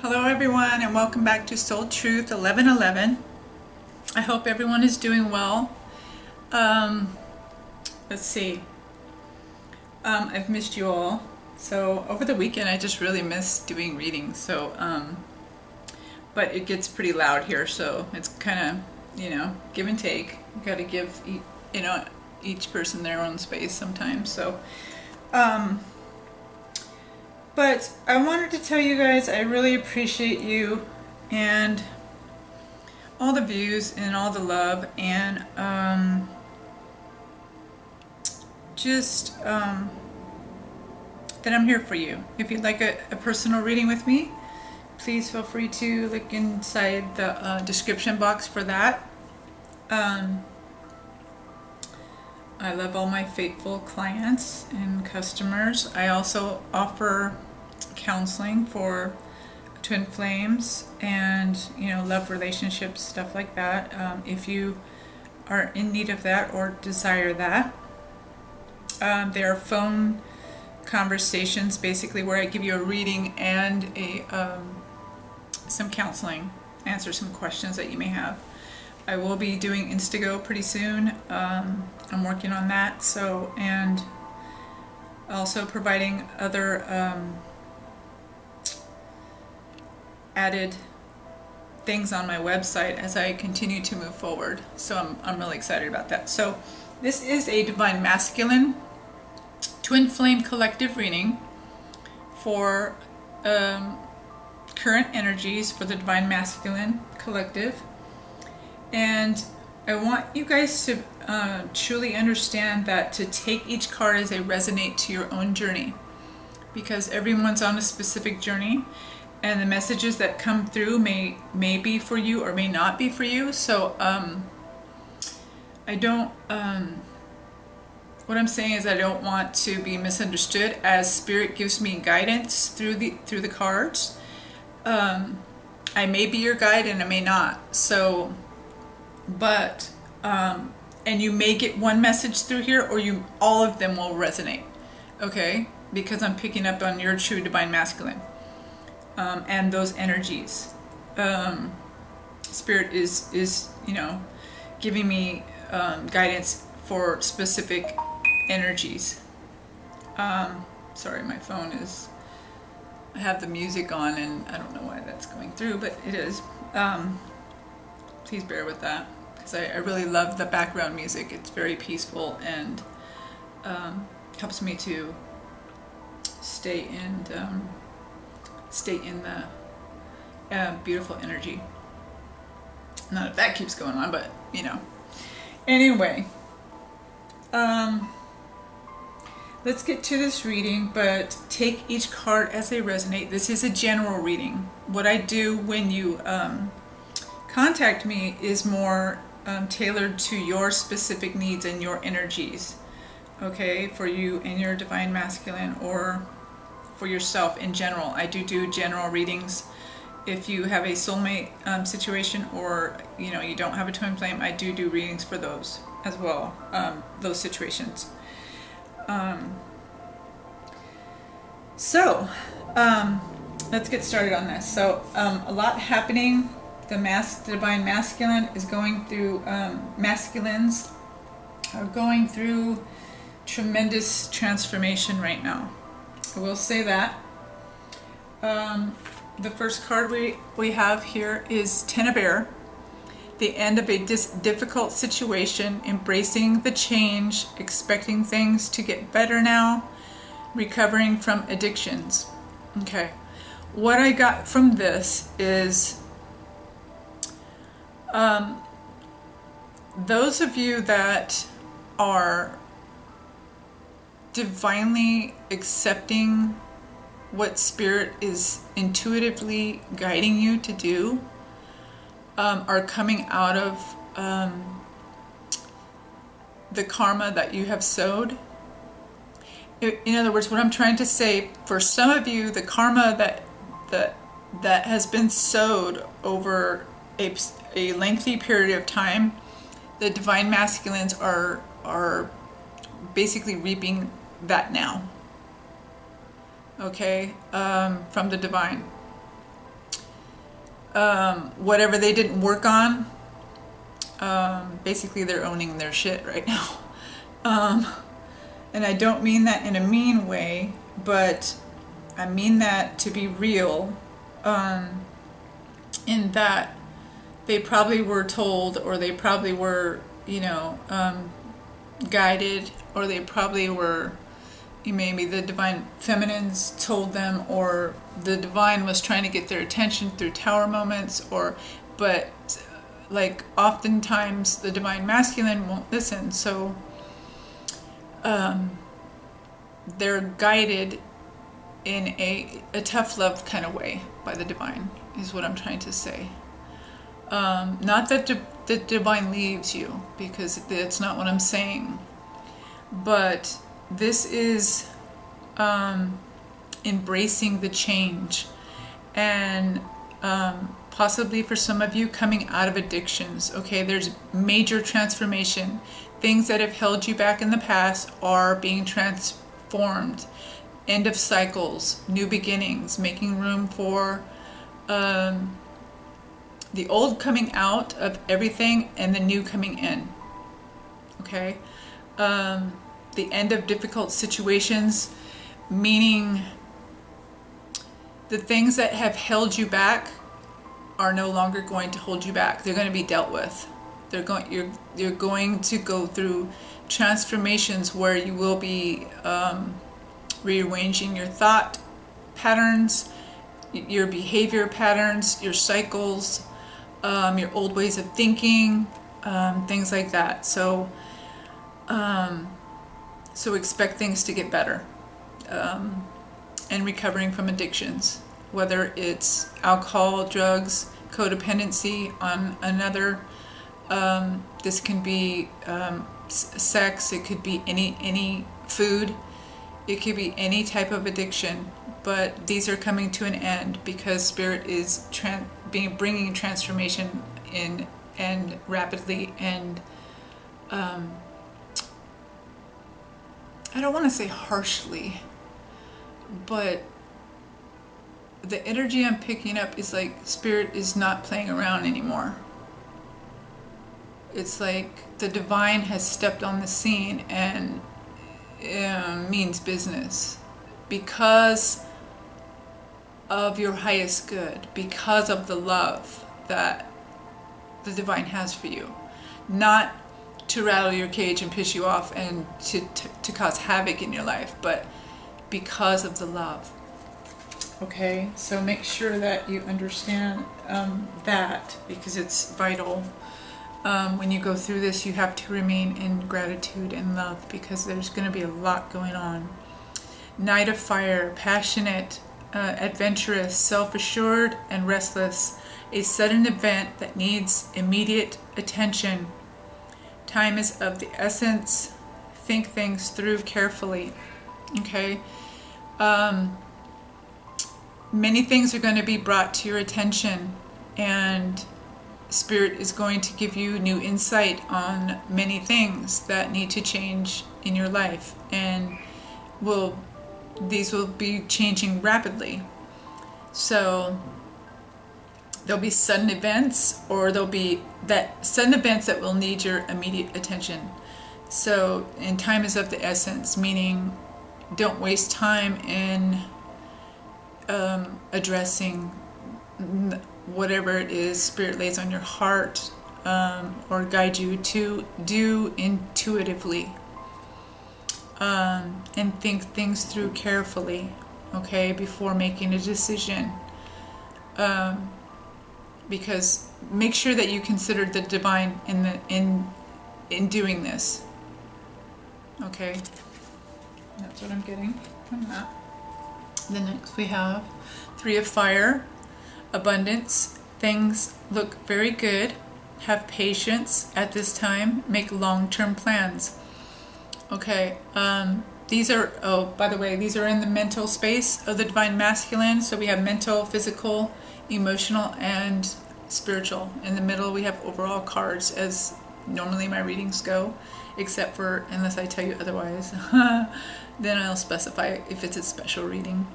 Hello everyone, and welcome back to Soul Truth 1111. I hope everyone is doing well. Let's see. I've missed you all. So over the weekend I just really missed doing readings. But it gets pretty loud here, so it's kind of, give and take. You got to give each person their own space sometimes. But I wanted to tell you guys I really appreciate you and all the views and all the love, and that I'm here for you. If you'd like a personal reading with me, please feel free to look inside the description box for that. I love all my faithful clients and customers. I also offer counseling for twin flames and love relationships, stuff like that. If you are in need of that or desire that, there are phone conversations basically where I give you a reading and some counseling, answer some questions that you may have. I will be doing Instago pretty soon. I'm working on that, and also providing other added things on my website as I continue to move forward. So I'm really excited about that. So this is a Divine Masculine Twin Flame Collective reading for current energies for the Divine Masculine Collective. And I want you guys to truly understand that to take each card as they resonate to your own journey, because everyone's on a specific journey, and the messages that come through may be for you or may not be for you. So I don't what I'm saying is I don't want to be misunderstood, as Spirit gives me guidance through the cards. I may be your guide and I may not. So but and you may get one message through here, or all of them will resonate, okay, because I'm picking up on your true Divine Masculine and those energies. Spirit is giving me guidance for specific energies. Sorry, my phone is, I have the music on and I don't know why that's going through, but it is. Please bear with that, because I really love the background music. It's very peaceful and helps me to stay in the beautiful energy. Not if that keeps going on, but Anyway, let's get to this reading, but take each card as they resonate. This is a general reading. What I do when you contact me is more tailored to your specific needs and your energies, okay, for you and your Divine Masculine, or for yourself in general. I do general readings. If you have a soulmate situation, or you don't have a twin flame, I do readings for those as well, those situations. Let's get started on this. So a lot happening. The Divine Masculine is going through, masculines are going through tremendous transformation right now. I will say that. The first card we have here is Ten of Air. The end of a difficult situation, embracing the change, expecting things to get better now, recovering from addictions. Okay. What I got from this is those of you that are divinely accepting what Spirit is intuitively guiding you to do, are coming out of the karma that you have sowed. In other words, what I'm trying to say, for some of you, the karma that has been sowed over a lengthy period of time, the Divine Masculines are basically reaping that now. Okay, from the Divine. whatever they didn't work on, basically they're owning their shit right now. And I don't mean that in a mean way, but I mean that to be real, in that they probably were told, or they probably were, you know, guided, or they probably were, maybe the divine feminines told them, or the divine was trying to get their attention through tower moments, but like oftentimes the divine masculine won't listen, so they're guided in a tough love kind of way by the divine, is what I'm trying to say. Not that the divine leaves you, because that's not what I'm saying, but this is embracing the change, and possibly for some of you coming out of addictions. Okay, there's major transformation. Things that have held you back in the past are being transformed. End of cycles, new beginnings, making room for the old coming out of everything and the new coming in. Okay, the end of difficult situations, meaning the things that have held you back are no longer going to hold you back. They're going to be dealt with. You're going to go through transformations where you will be rearranging your thought patterns, your behavior patterns, your cycles, your old ways of thinking, things like that. So expect things to get better, and recovering from addictions, whether it's alcohol, drugs, codependency on another. This can be sex. It could be any food. It could be any type of addiction. But these are coming to an end because Spirit is bringing transformation in, and rapidly, and I don't want to say harshly, but the energy I'm picking up is like Spirit is not playing around anymore. It's like the divine has stepped on the scene and means business, because of your highest good, because of the love that the divine has for you. Not to rattle your cage and piss you off and to cause havoc in your life, but because of the love. Okay, so make sure that you understand that, because it's vital. When you go through this, you have to remain in gratitude and love, because there's going to be a lot going on. Knight of Fire, passionate, adventurous, self-assured, and restless. A sudden event that needs immediate attention. Time is of the essence. Think things through carefully. Okay? Many things are going to be brought to your attention, and Spirit is going to give you new insight on many things that need to change in your life, and these will be changing rapidly. So there'll be sudden events, or there'll be sudden events that will need your immediate attention. So, and time is of the essence, meaning don't waste time in addressing whatever it is Spirit lays on your heart, or guide you to do intuitively, and think things through carefully, okay, before making a decision, because make sure that you consider the divine in doing this. Okay, that's what I'm getting from that. Then next we have Three of Fire, abundance. Things look very good. Have patience at this time. Make long-term plans. Okay, these are, oh, by the way, these are in the mental space of the divine masculine. So we have mental, physical, emotional, and spiritual. In the middle we have overall cards, as normally my readings go, except for, unless I tell you otherwise, then I'll specify if it's a special reading.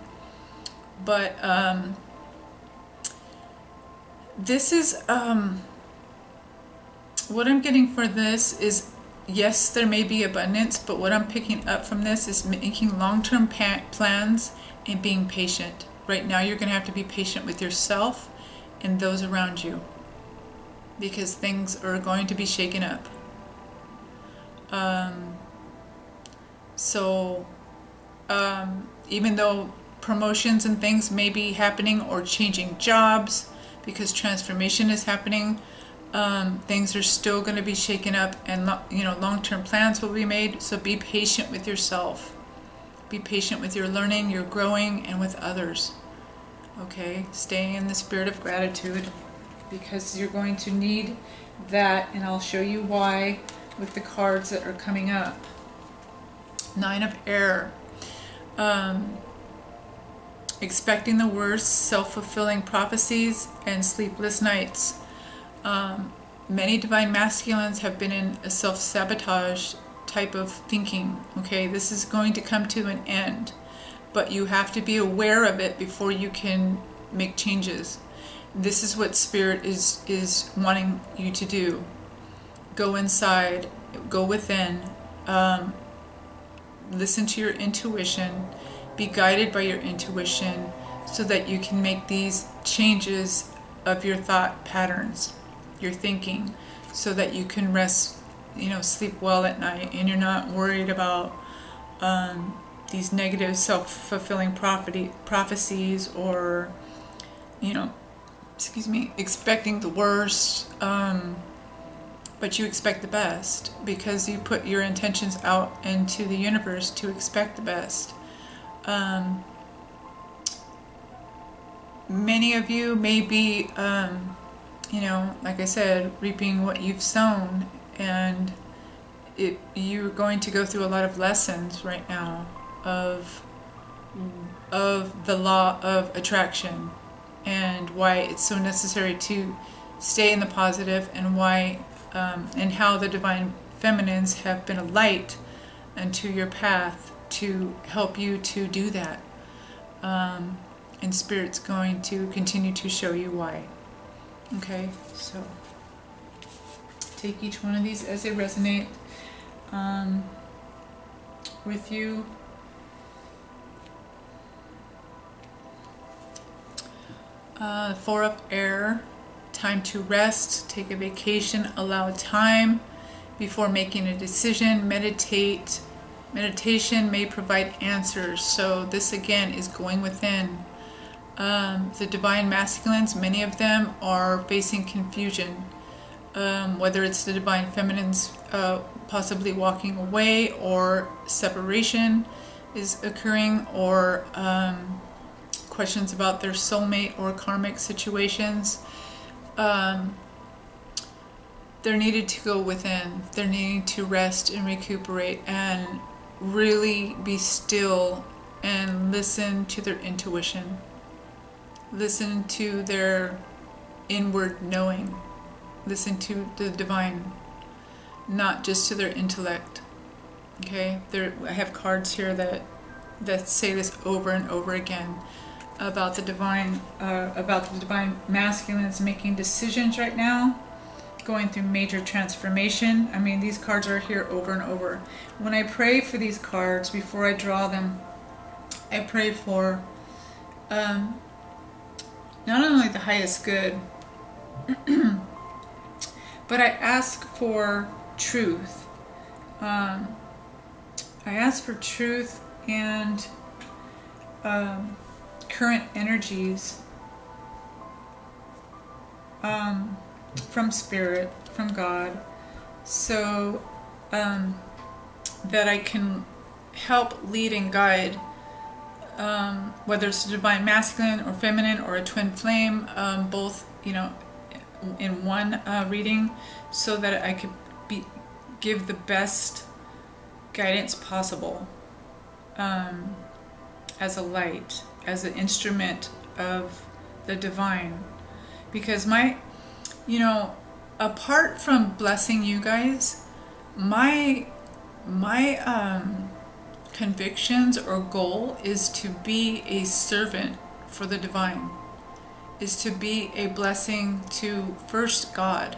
But this is, what I'm getting for this is, yes, there may be abundance, but what I'm picking up from this is making long-term plans and being patient. Right now, you're going to have to be patient with yourself and those around you, because things are going to be shaken up. Even though promotions and things may be happening, or changing jobs because transformation is happening, things are still going to be shaken up, and long-term plans will be made. So be patient with yourself. Be patient with your learning, your growing, and with others. Okay, staying in the spirit of gratitude, because you're going to need that, and I'll show you why with the cards that are coming up. Nine of Air. Expecting the worst, self-fulfilling prophecies, and sleepless nights. Many divine masculines have been in a self-sabotage type of thinking. Okay, this is going to come to an end, but you have to be aware of it before you can make changes. This is what Spirit is wanting you to do. Go inside, go within, listen to your intuition, be guided by your intuition, so that you can make these changes of your thought patterns, your thinking, so that you can rest, sleep well at night, and you're not worried about these negative self-fulfilling prophecies, or expecting the worst, but you expect the best, because you put your intentions out into the universe to expect the best. Many of you may be, like I said, reaping what you've sown, and you're going to go through a lot of lessons right now of the law of attraction, and why it's so necessary to stay in the positive, and why and how the divine feminines have been a light unto your path to help you to do that. And Spirit's going to continue to show you why. Okay, so take each one of these as they resonate with you. Four of Air. Time to rest, take a vacation, allow time before making a decision, meditate. Meditation may provide answers. So this again is going within. The divine masculines, many of them are facing confusion, whether it's the divine feminines possibly walking away, or separation is occurring, or questions about their soulmate or karmic situations. They're needed to go within. They're needing to rest and recuperate, and really be still and listen to their intuition. Listen to their inward knowing. Listen to the divine, not just to their intellect. Okay, I have cards here that say this over and over again about the divine masculines making decisions right now, going through major transformation. I mean, these cards are here over and over. When I pray for these cards, before I draw them, I pray for not only the highest good, but I ask for truth. I ask for truth and current energies from Spirit, from God, so that I can help lead and guide, whether it's a divine masculine or feminine or a twin flame, both, in one reading, so that I could give the best guidance possible, as a light, as an instrument of the divine. Because apart from blessing you guys, my convictions or goal is to be a servant for the divine, is to be a blessing to first God,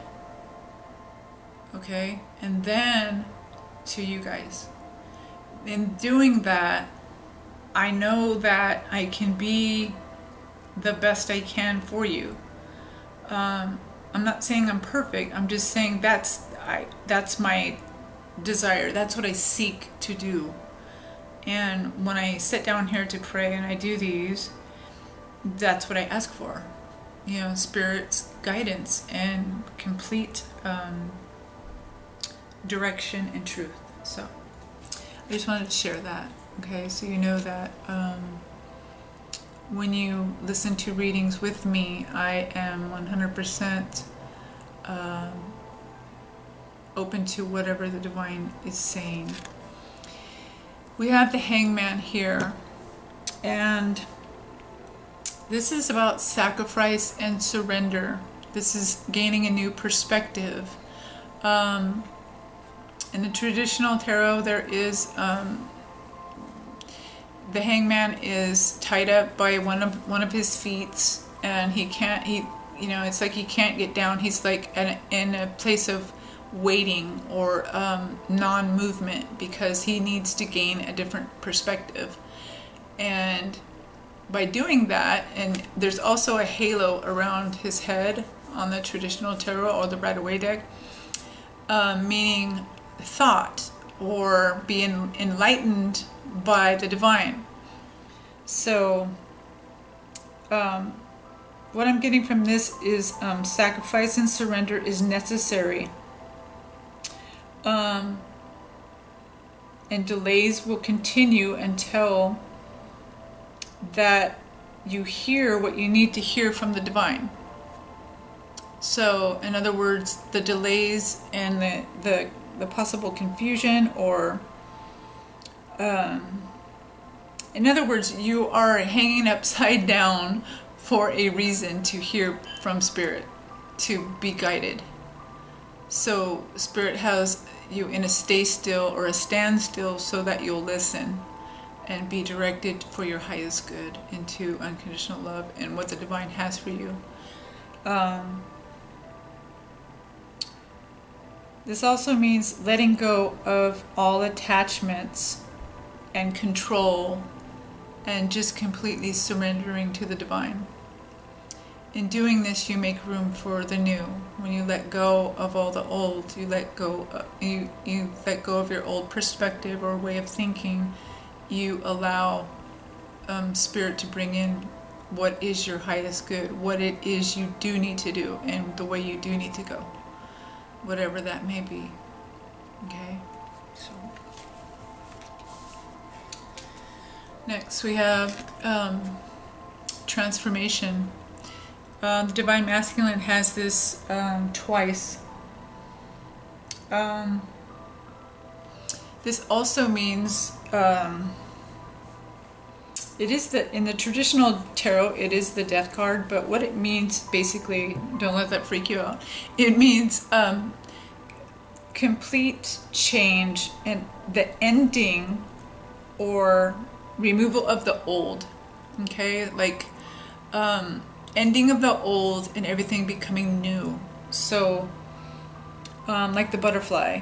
okay, and then to you guys. In doing that, I know that I can be the best I can for you. I'm not saying I'm perfect. I'm just saying that's my desire. That's what I seek to do. And when I sit down here to pray and I do these, that's what I ask for. You know, Spirit's guidance and complete direction and truth. So I just wanted to share that. Okay, so you know that when you listen to readings with me, I am 100% open to whatever the divine is saying. We have the Hangman here, and this is about sacrifice and surrender. This is gaining a new perspective. In the traditional tarot, there is the Hangman is tied up by one of his feet, and it's like he can't get down. He's like in a place of waiting or non-movement, because he needs to gain a different perspective. And by doing that, and there's also a halo around his head on the traditional tarot or the Rider-Waite deck, meaning thought or being enlightened by the divine. So what I'm getting from this is sacrifice and surrender is necessary. And delays will continue until that you hear what you need to hear from the divine. So in other words, the delays and the possible confusion, or in other words, you are hanging upside down for a reason, to hear from Spirit, to be guided. So Spirit has you in a stay still or a standstill so that you'll listen and be directed for your highest good into unconditional love and what the divine has for you. This also means letting go of all attachments and control, and just completely surrendering to the divine. In doing this, you make room for the new. When you let go of all the old, you let go of your old perspective or way of thinking. You allow Spirit to bring in what is your highest good, what it is you do need to do, and the way you do need to go, whatever that may be. Okay, so next we have transformation. The Divine Masculine has this twice. This also means it is in the traditional tarot, it is the Death card, but what it means basically, don't let that freak you out. It means complete change and the ending or removal of the old. Okay, like ending of the old and everything becoming new. So like the butterfly,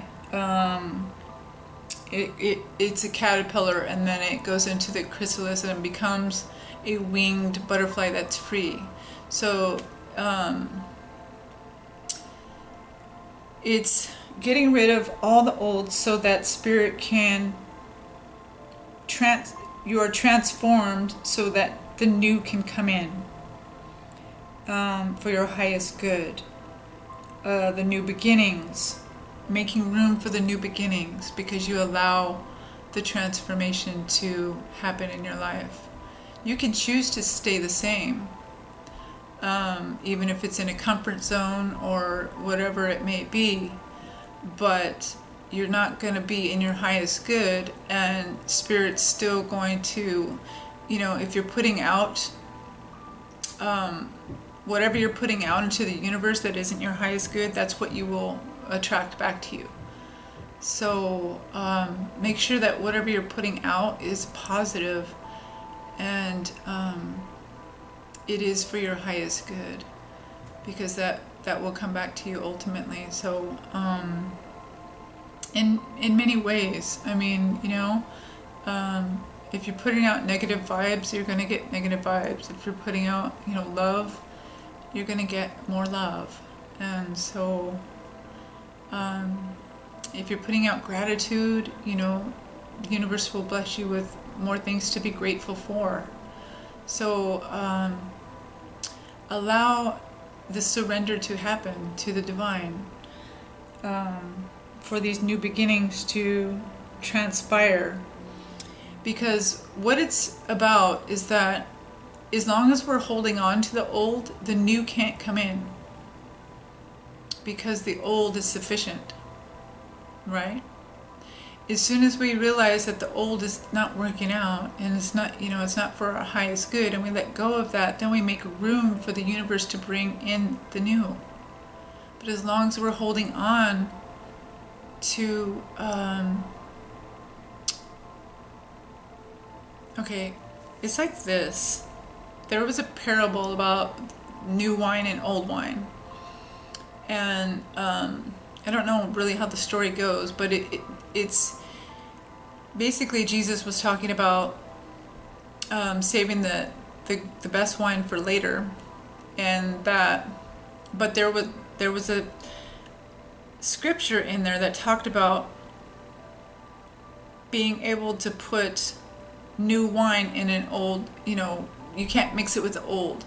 it's a caterpillar, and then it goes into the chrysalis and becomes a winged butterfly that's free. So it's getting rid of all the old so that Spirit can you are transformed so that the new can come in for your highest good. The new beginnings, making room for the new beginnings, because you allow the transformation to happen in your life. You can choose to stay the same, even if it's in a comfort zone or whatever it may be, but you're not going to be in your highest good, and Spirit's still going to, if you're putting out whatever you're putting out into the universe that isn't your highest good, that's what you will attract back to you. So make sure that whatever you're putting out is positive, and it is for your highest good, because that will come back to you ultimately. So in many ways, I mean, you know, if you're putting out negative vibes, you're going to get negative vibes. If you're putting out, you know, love, you're going to get more love. And so if you're putting out gratitude, you know, the universe will bless you with more things to be grateful for. So allow the surrender to happen to the divine, for these new beginnings to transpire. Because what it's about is that as long as we're holding on to the old, the new can't come in, because the old is sufficient, right? As soon as we realize that the old is not working out, and it's not, you know, it's not for our highest good, and we let go of that, then we make room for the universe to bring in the new. But as long as we're holding on to, okay, it's like this. There was a parable about new wine and old wine. And I don't know really how the story goes, but it's basically Jesus was talking about saving the best wine for later, and that, but there was a scripture in there that talked about being able to put new wine in an old, you know, you can't mix it with the old,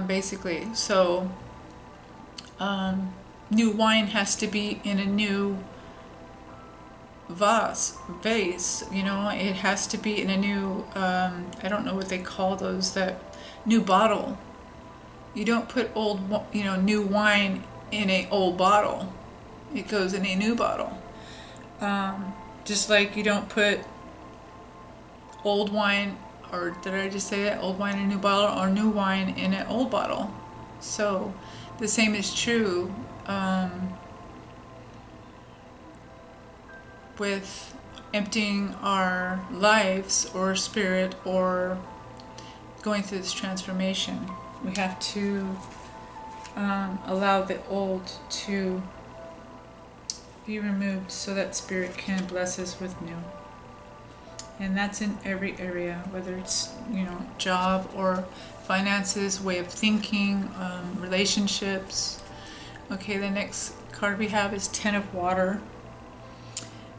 basically. So new wine has to be in a new vase, you know, it has to be in a new, I don't know what they call those, that new bottle. You don't put old, you know, new wine in a old bottle. It goes in a new bottle. Just like you don't put old wine, or did I just say that? Old wine in a new bottle, or new wine in an old bottle. So the same is true with emptying our lives or spirit, or going through this transformation. We have to allow the old to be removed so that spirit can bless us with new. And that's in every area, whether it's, you know, job or finances, way of thinking, relationships. Okay, the next card we have is Ten of Water.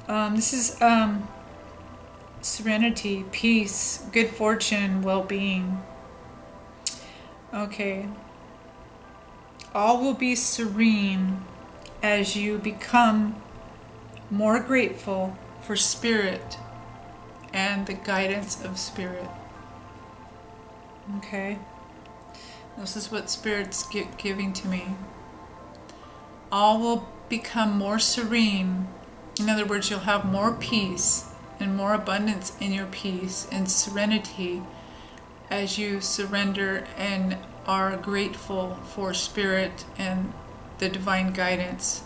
This is serenity, peace, good fortune, well-being. Okay. All will be serene as you become more grateful for spirit and the guidance of spirit. Okay? This is what spirit's giving to me. All will become more serene. In other words, you'll have more peace and more abundance in your peace and serenity as you surrender and are grateful for spirit and the divine guidance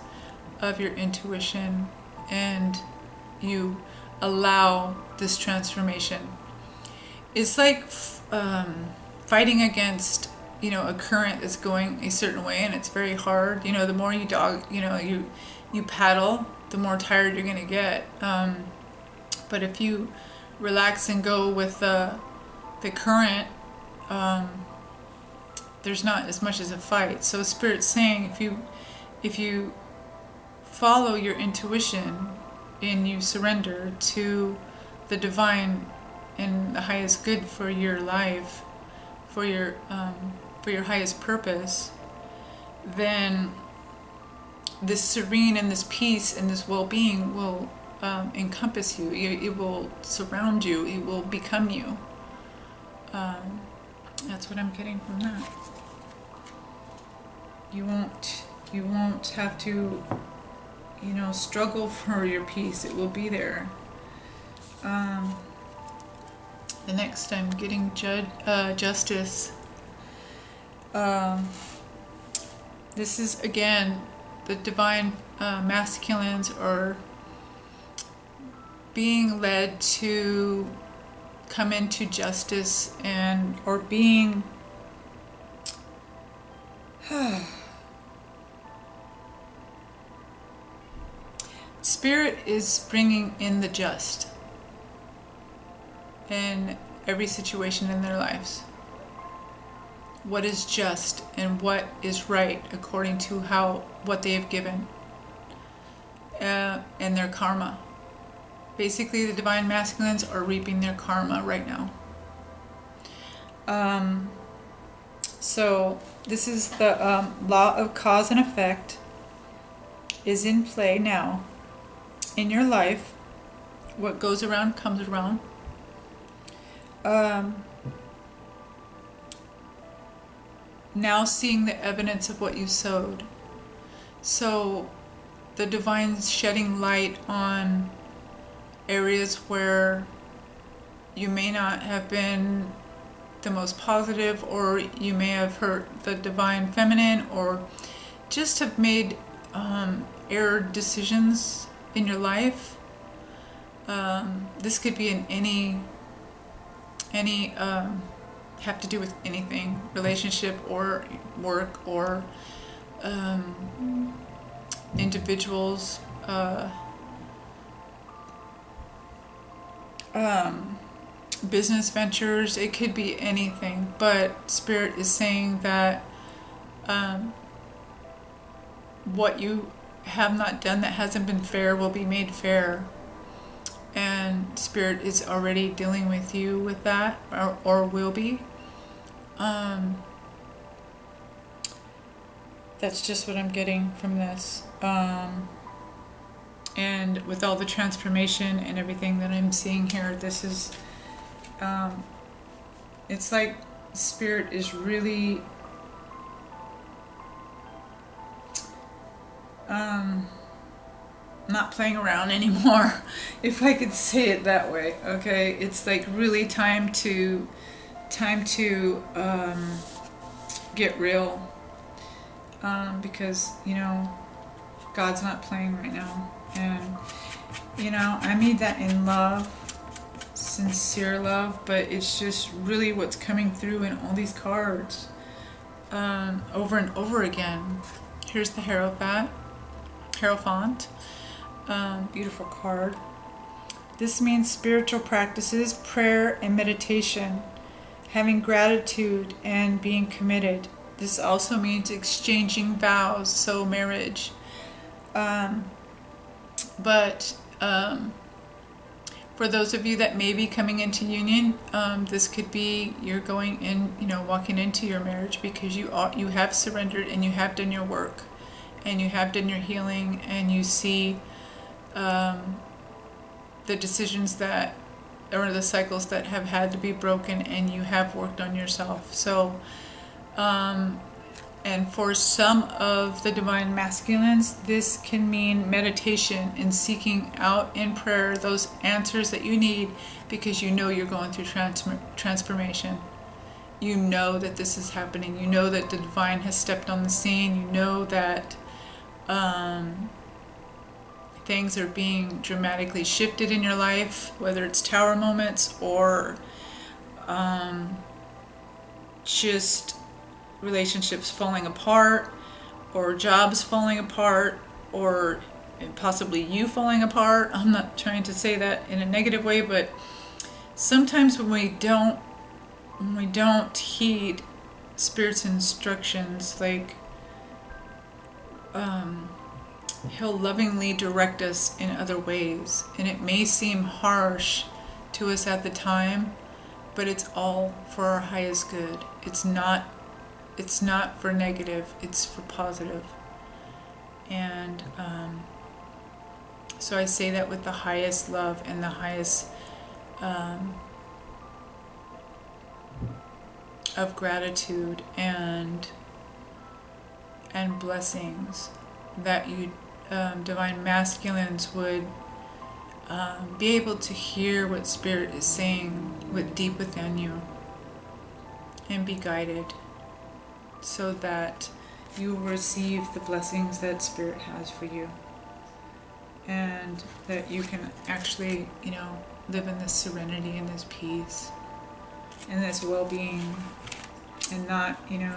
of your intuition, and you allow this transformation. It's like fighting against, you know, a current that's going a certain way, and it's very hard. You know, the more you you paddle, the more tired you're going to get. But if you relax and go with the current, there's not as much as a fight. So Spirit's saying, if you follow your intuition and you surrender to the divine and the highest good for your life, for your highest purpose, then this serene and this peace and this well-being will encompass you. It will surround you. It will become you. That's what I'm getting from that. You won't have to, you know, struggle for your peace. It will be there. The next I'm getting justice. This is again the divine masculines are being led to come into justice and or being Spirit is bringing in the just in every situation in their lives. What is just and what is right according to what they have given and their karma. Basically, the divine masculines are reaping their karma right now. So this is the law of cause and effect is in play now in your life. What goes around comes around. Now seeing the evidence of what you sowed. So the divine's shedding light on areas where you may not have been the most positive, or you may have hurt the divine feminine, or just have made error decisions in your life. This could be in any have to do with anything, relationship or work or individuals, business ventures. It could be anything, but Spirit is saying that what you have not done that hasn't been fair will be made fair, and Spirit is already dealing with you with that, or will be. That's just what I'm getting from this. And with all the transformation and everything that I'm seeing here, this is, it's like Spirit is really not playing around anymore, if I could say it that way. Okay, it's like really time to get real, because God's not playing right now. And I mean that in love, sincere love, but it's just really what's coming through in all these cards over and over again. Here's the Hierophant. Beautiful card. This means spiritual practices, prayer and meditation, having gratitude and being committed. This also means exchanging vows, so marriage. But for those of you that may be coming into union, this could be you're going in, walking into your marriage because you have surrendered and you have done your work and you have done your healing, and you see the decisions or the cycles that have had to be broken, and you have worked on yourself. So, and for some of the divine masculines, this can mean meditation and seeking out in prayer those answers that you need, because you're going through transformation. You know that this is happening. You know that the divine has stepped on the scene. You know that things are being dramatically shifted in your life, whether it's tower moments or just relationships falling apart, or jobs falling apart, or possibly you falling apart. I'm not trying to say that in a negative way, but sometimes when we don't heed Spirit's instructions, like He'll lovingly direct us in other ways, and it may seem harsh to us at the time, but it's all for our highest good. It's not for negative, it's for positive. And so I say that with the highest love and the highest of gratitude and blessings, that you divine masculines would be able to hear what Spirit is saying deep within you and be guided, so that you will receive the blessings that Spirit has for you, and that you can actually live in this serenity and this peace and this well-being, and not, you know,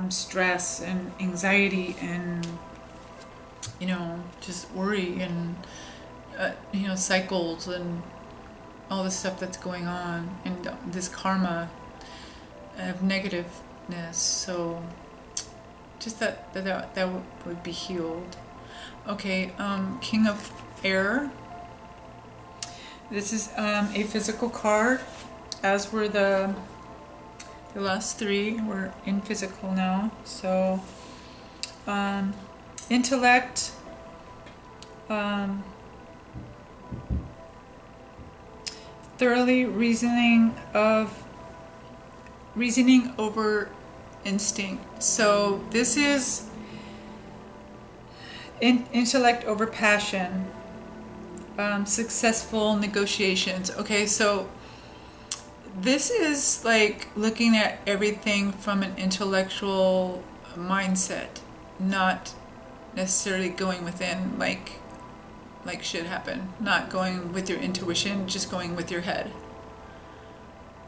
stress and anxiety and, you know, just worry and, you know, cycles and all the stuff that's going on, and this karma of negativeness. So just that would be healed. Okay, King of Air. This is a physical card, as were the last three. We're in physical now. So intellect, thoroughly reasoning over instinct. So this is intellect over passion, successful negotiations. Okay, so this is like looking at everything from an intellectual mindset, not necessarily going within like shit happen, not going with your intuition, just going with your head.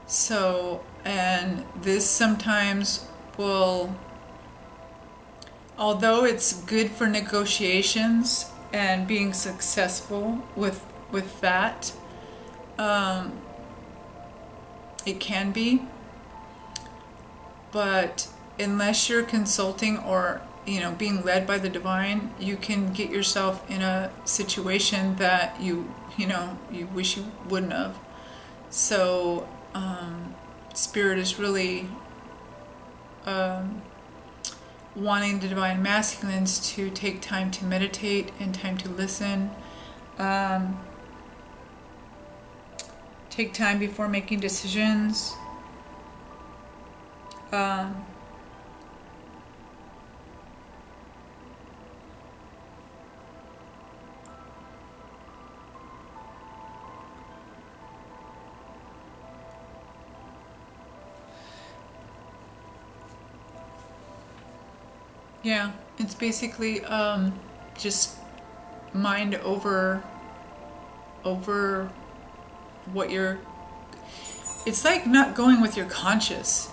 So, and this sometimes will, although it's good for negotiations and being successful with that, it can be, but unless you're consulting or, you know, being led by the divine, you can get yourself in a situation that you wish you wouldn't have. So Spirit is really wanting the divine masculines to take time to meditate and time to listen. Take time before making decisions. Yeah, it's basically just mind over what you're. It's like not going with your conscience.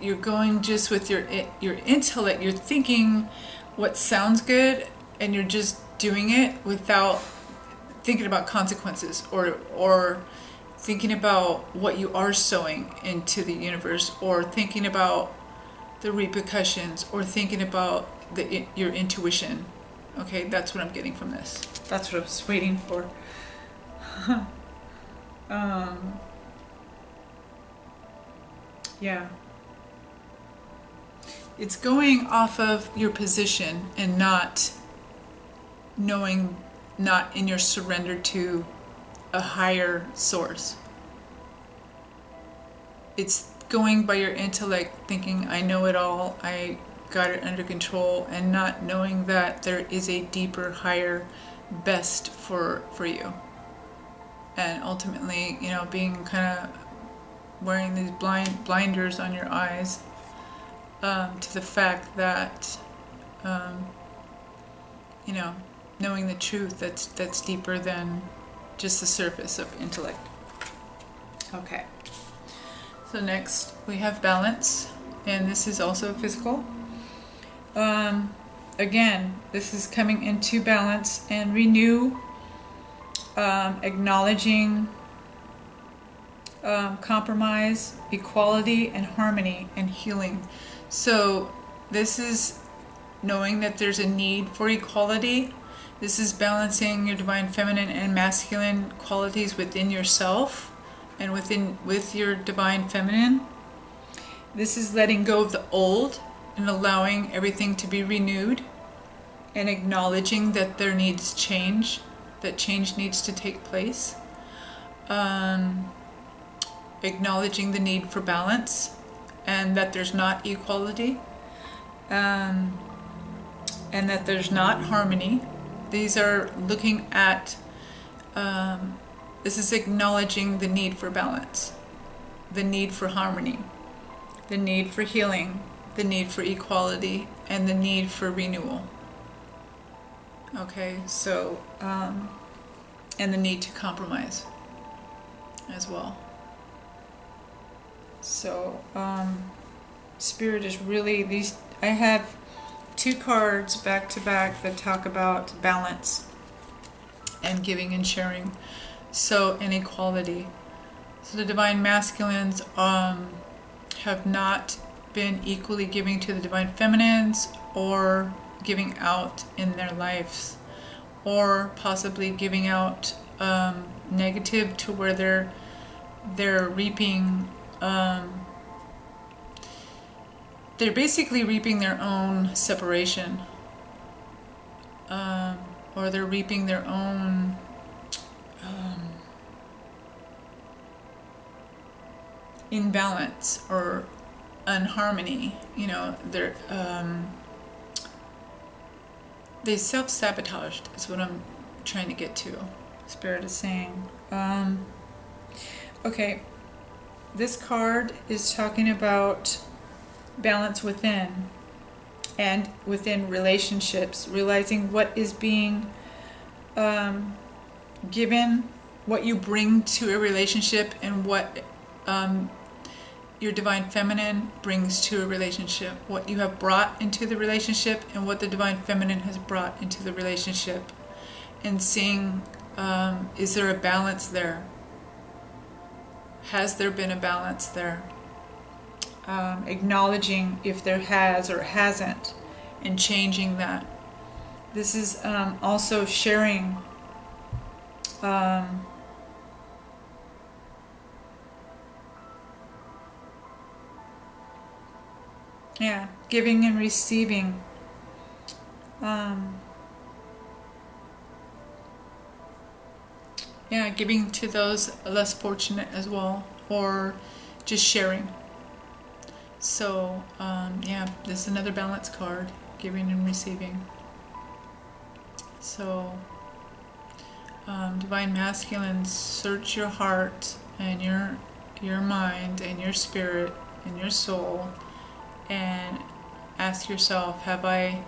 You're going just with your intellect. You're thinking what sounds good, and you're just doing it without thinking about consequences or thinking about what you are sowing into the universe, or thinking about the repercussions, or thinking about your intuition. Okay, that's what I'm getting from this. That's what I was waiting for. Yeah. It's going off of your position and not knowing, not in your surrender to a higher source. It's going by your intellect, thinking, I know it all, I got it under control, and not knowing that there is a deeper, higher, best for you. And ultimately, you know, being kind of wearing these blinders on your eyes to the fact that, you know, knowing the truth that's deeper than just the surface of intellect. Okay. So next we have balance, and this is also physical. Again, this is coming into balance and renew, acknowledging compromise, equality, and harmony, and healing. So this is knowing that there's a need for equality. This is balancing your divine feminine and masculine qualities within yourself and with your divine feminine. This is letting go of the old and allowing everything to be renewed, and acknowledging that there needs change, that change needs to take place. Acknowledging the need for balance and that there's not equality, and that there's not harmony. These are looking at, this is acknowledging the need for balance, the need for harmony, the need for healing, the need for equality, and the need for renewal. Okay, so and the need to compromise as well. So Spirit is really these. I have 2 cards back to back that talk about balance and giving and sharing, so inequality. So the divine masculines have not been equally giving to the divine feminines, or giving out in their lives, or possibly giving out negative to where they're reaping. They're basically reaping their own separation, or they're reaping their own imbalance or unharmony. You know, they self-sabotaged is what I'm trying to get to. Spirit is saying. Okay, this card is talking about balance within, and within relationships, realizing what is being given, what you bring to a relationship, and what your divine feminine brings to a relationship, what you have brought into the relationship and what the divine feminine has brought into the relationship, and seeing, is there a balance there? Has there been a balance there? Acknowledging if there has or hasn't, and changing that. This is also sharing. Yeah, giving and receiving. Yeah, giving to those less fortunate as well, or just sharing. So, yeah, this is another balance card, giving and receiving. So, divine masculines, search your heart and your mind and your spirit and your soul, and ask yourself, have I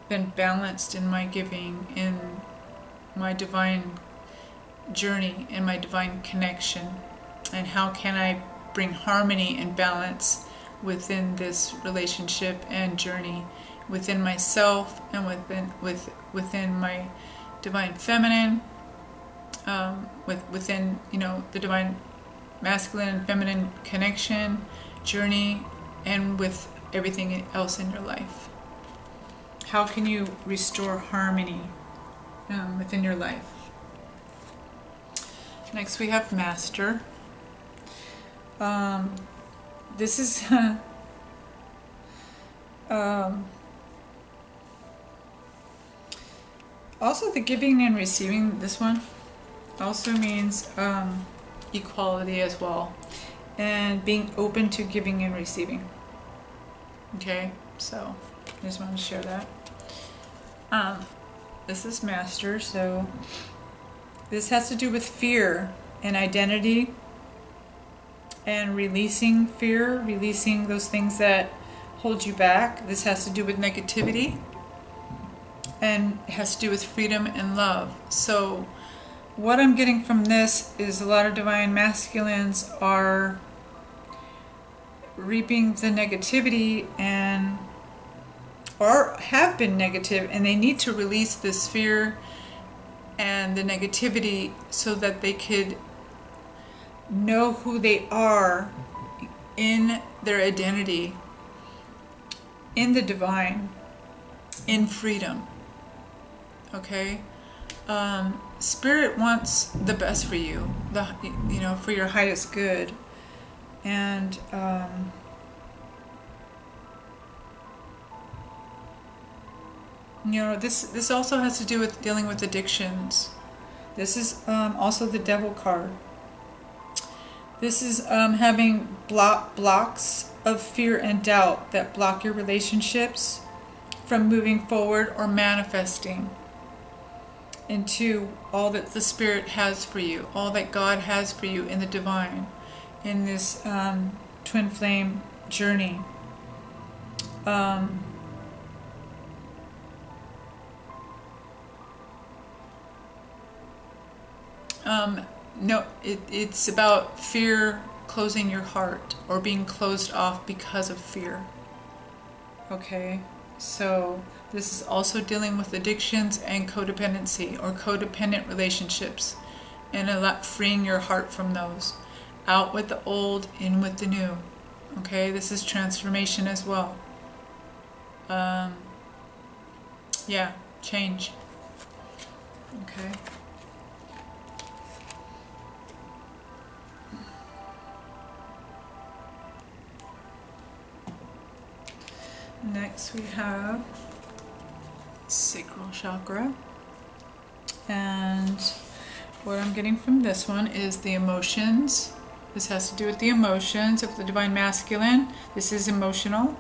been balanced in my giving, in my divine journey, in my divine connection? And how can I bring harmony and balance within this relationship and journey, within myself and within my divine feminine, within, you know, the divine masculine and feminine connection, journey, and with everything else in your life. How can you restore harmony within your life? Next we have Master. This is also the giving and receiving. This one also means equality as well, and being open to giving and receiving. Okay, so I just wanted to share that. This is Master, so this has to do with fear and identity, and releasing fear, releasing those things that hold you back. This has to do with negativity, and it has to do with freedom and love. So what I'm getting from this is a lot of divine masculines are reaping the negativity, and or have been negative, and they need to release this fear and the negativity so that they could know who they are in their identity, in the divine, in freedom. Okay? Spirit wants the best for you, you know, for your highest good. And you know, this also has to do with dealing with addictions. This is also the Devil card. This is having blocks of fear and doubt that block your relationships from moving forward or manifesting into all that the Spirit has for you, all that God has for you in the divine, in this twin flame journey. No, it's about fear closing your heart or being closed off because of fear. Okay, so this is also dealing with addictions and codependency or codependent relationships, and freeing your heart from those. Out with the old, in with the new. Okay, this is transformation as well. Yeah, change. Okay. Next we have sacral chakra, and what I'm getting from this one is the emotions. This has to do with the emotions of the Divine Masculine. This is emotional,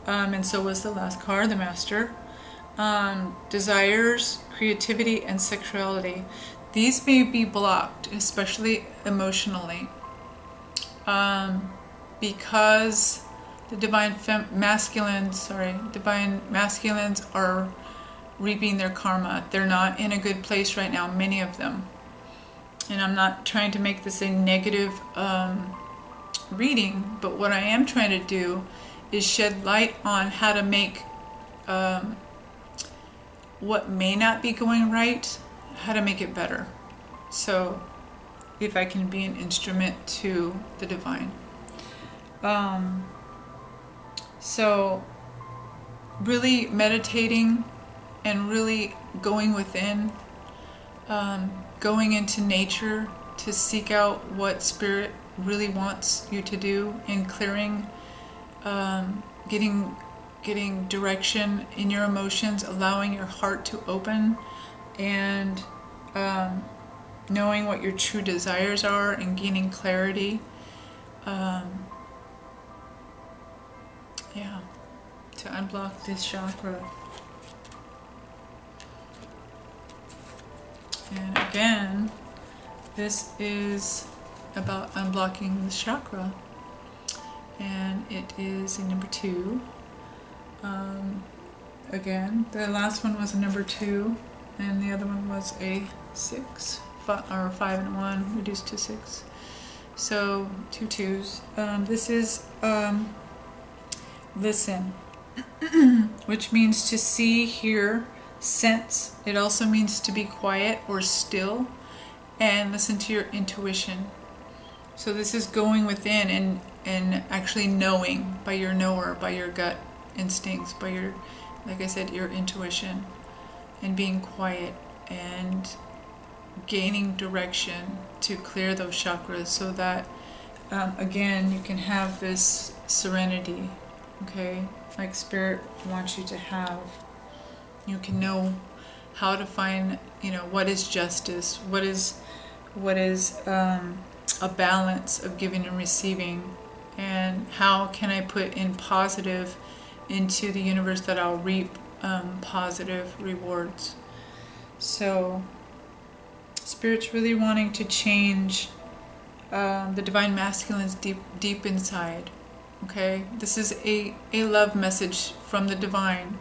and so was the last card, the Master. Desires, creativity, and sexuality. These may be blocked, especially emotionally, because the divine masculines are reaping their karma. They're not in a good place right now, many of them. And I'm not trying to make this a negative reading, but what I am trying to do is shed light on how to make what may not be going right, how to make it better. So if I can be an instrument to the divine. So really meditating and really going within, going into nature to seek out what Spirit really wants you to do, and clearing, getting direction in your emotions, allowing your heart to open, and knowing what your true desires are and gaining clarity. Yeah, to unblock this chakra. And again, this is about unblocking this chakra, and it is a number 2. Again, the last one was a number 2, and the other one was a 6, or 5 and 1 reduced to 6. So 2 2s. This is listen, which means to see, hear, sense. It also means to be quiet or still and listen to your intuition. So this is going within and actually knowing by your knower, by your gut instincts, by your, like I said, your intuition, and being quiet and gaining direction to clear those chakras so that again you can have this serenity. Okay, like Spirit wants you to have. You can know how to find, what is justice, what is a balance of giving and receiving, and how can I put in positive into the universe that I'll reap positive rewards. So Spirit's really wanting to change the Divine Masculines deep inside. Okay, this is a love message from the Divine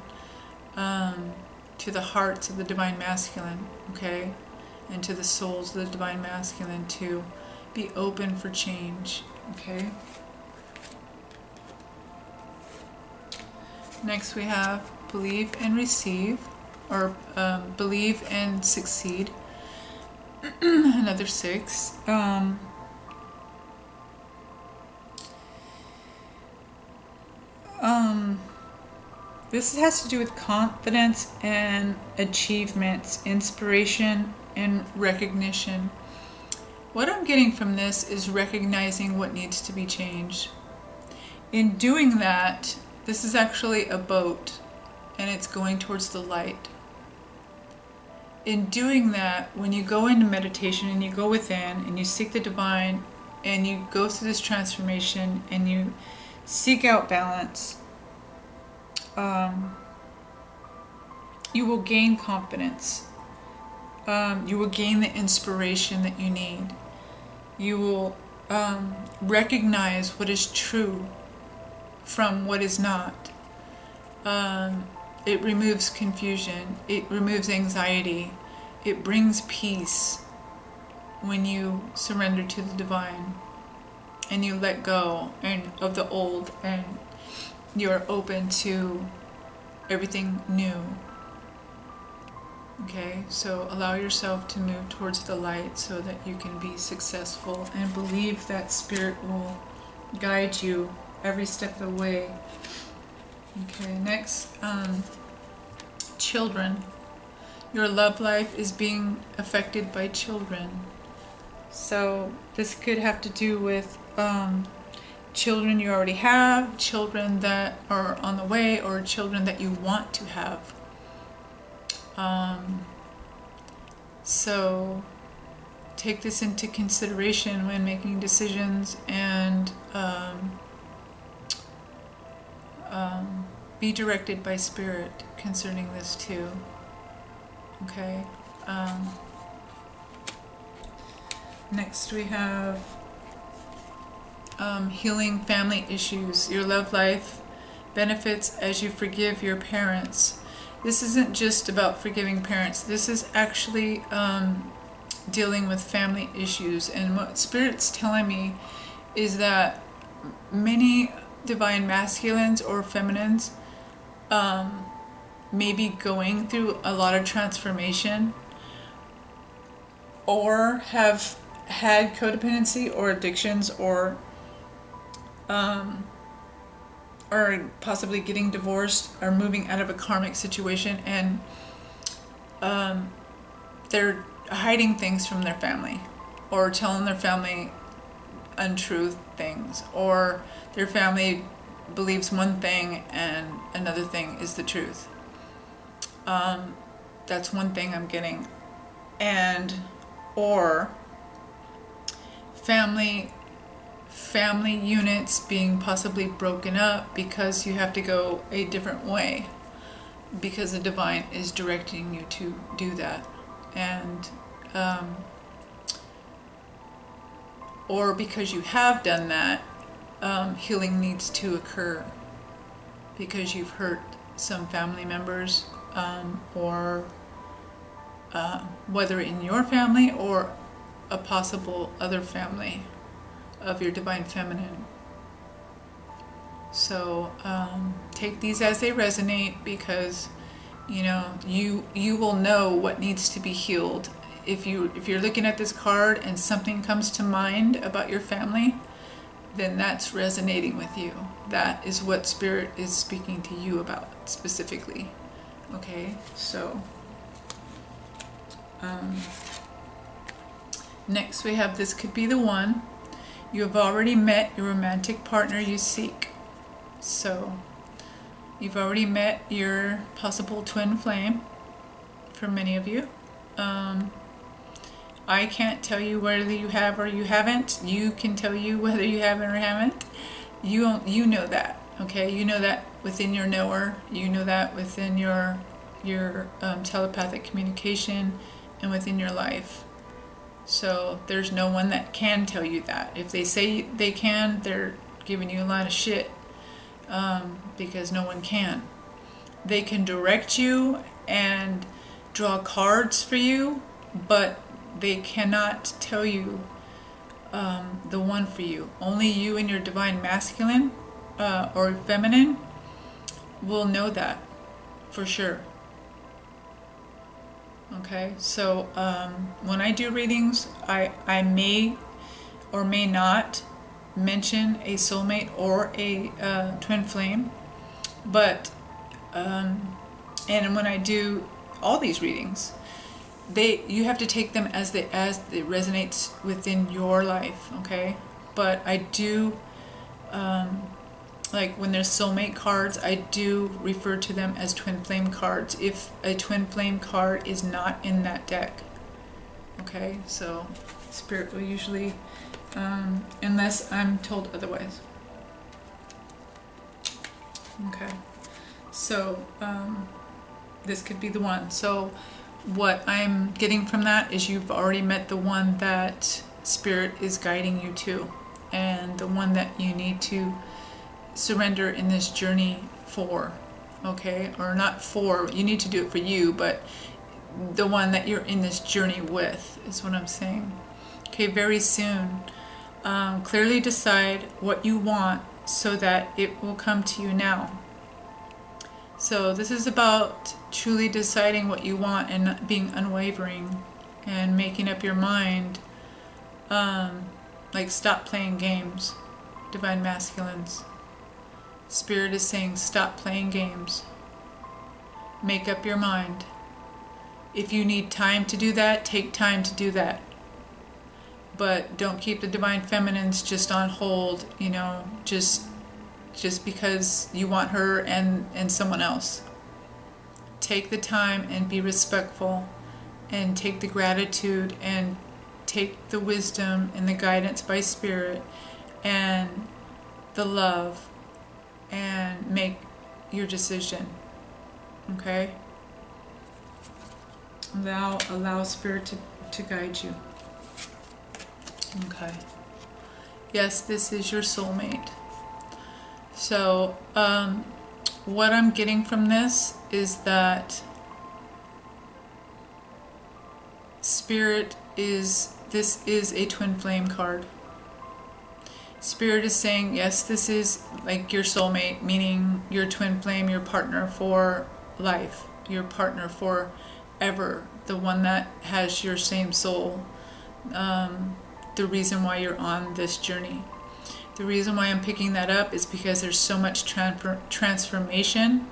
to the hearts of the Divine Masculine, okay, and to the souls of the Divine Masculine to be open for change, okay. Next we have believe and receive, or believe and succeed. Another 6. This has to do with confidence and achievements, inspiration and recognition. What I'm getting from this is recognizing what needs to be changed. In doing that, this is actually a boat and it's going towards the light. In doing that, when you go into meditation and you go within and you seek the divine and you go through this transformation and you seek out balance, you will gain confidence. You will gain the inspiration that you need. You will recognize what is true from what is not. It removes confusion. It removes anxiety. It brings peace. when you surrender to the divine and you let go of the old and you're open to everything new. Okay, so allow yourself to move towards the light so that you can be successful, and believe that Spirit will guide you every step of the way. Okay, next, children. Your love life is being affected by children. So this could have to do with children you already have, children that are on the way, or children that you want to have. So take this into consideration when making decisions, and be directed by Spirit concerning this too. Okay. Next we have healing family issues. Your love life benefits as you forgive your parents. This isn't just about forgiving parents. This is actually dealing with family issues. And what Spirit's telling me is that many divine masculines or feminines may be going through a lot of transformation, or have had codependency or addictions, or possibly getting divorced or moving out of a karmic situation, and they're hiding things from their family, or telling their family untruth things, or their family believes one thing and another thing is the truth. That's one thing I'm getting. And or family units being possibly broken up because you have to go a different way, because the divine is directing you to do that. And or because you have done that, healing needs to occur because you've hurt some family members, or whether in your family or a possible other family of your divine feminine. So take these as they resonate, because you know you will know what needs to be healed. If you're looking at this card and something comes to mind about your family, then that's resonating with you. That is what Spirit is speaking to you about specifically. Okay, so next we have, this could be the one. You have already met your romantic partner you seek. So you've already met your possible twin flame for many of you. I can't tell you whether you have or you haven't. You can tell you whether you have or haven't. You know that, okay? You know that within your knower. You know that within your telepathic communication and within your life. So there's no one that can tell you that. If they say they can, they're giving you a lot of shit, because no one can. They can direct you and draw cards for you, but they cannot tell you the one for you. Only you and your divine masculine or feminine will know that for sure. Okay, so when I do readings, I may or may not mention a soulmate or a twin flame, but and when I do all these readings, you have to take them as it resonates within your life, okay? But I do, like when there's soulmate cards, I do refer to them as twin flame cards if a twin flame card is not in that deck. Okay, so Spirit will usually, unless I'm told otherwise. Okay, so this could be the one. So what I'm getting from that is you've already met the one that Spirit is guiding you to, and the one that you need to surrender in this journey for, okay? Or not for, you need to do it for you, but the one that you're in this journey with is what I'm saying. Okay, very soon. Clearly decide what you want so that it will come to you now. So this is about truly deciding what you want and not being unwavering and making up your mind. Like, stop playing games, Divine Masculines. Spirit is saying stop playing games. Make up your mind. If you need time to do that, take time to do that. But don't keep the Divine Feminines just on hold, you know, just because you want her and someone else. Take the time and be respectful, and take the gratitude and take the wisdom and the guidance by Spirit and the love and make your decision. Okay? Allow Spirit to guide you. Okay. Yes, this is your soulmate. So, what I'm getting from this is that Spirit this is a twin flame card. Spirit is saying, yes, this is like your soulmate, meaning your twin flame, your partner for life, your partner forever, the one that has your same soul, the reason why you're on this journey. The reason why I'm picking that up is because there's so much transformation.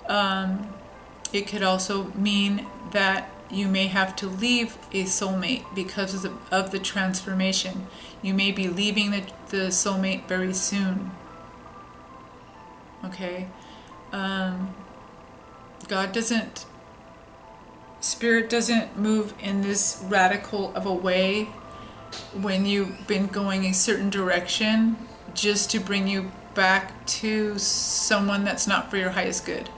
It could also mean that you may have to leave a soulmate because of the transformation. You may be leaving the soulmate very soon. Okay? Spirit doesn't move in this radical of a way when you've been going a certain direction just to bring you back to someone that's not for your highest good.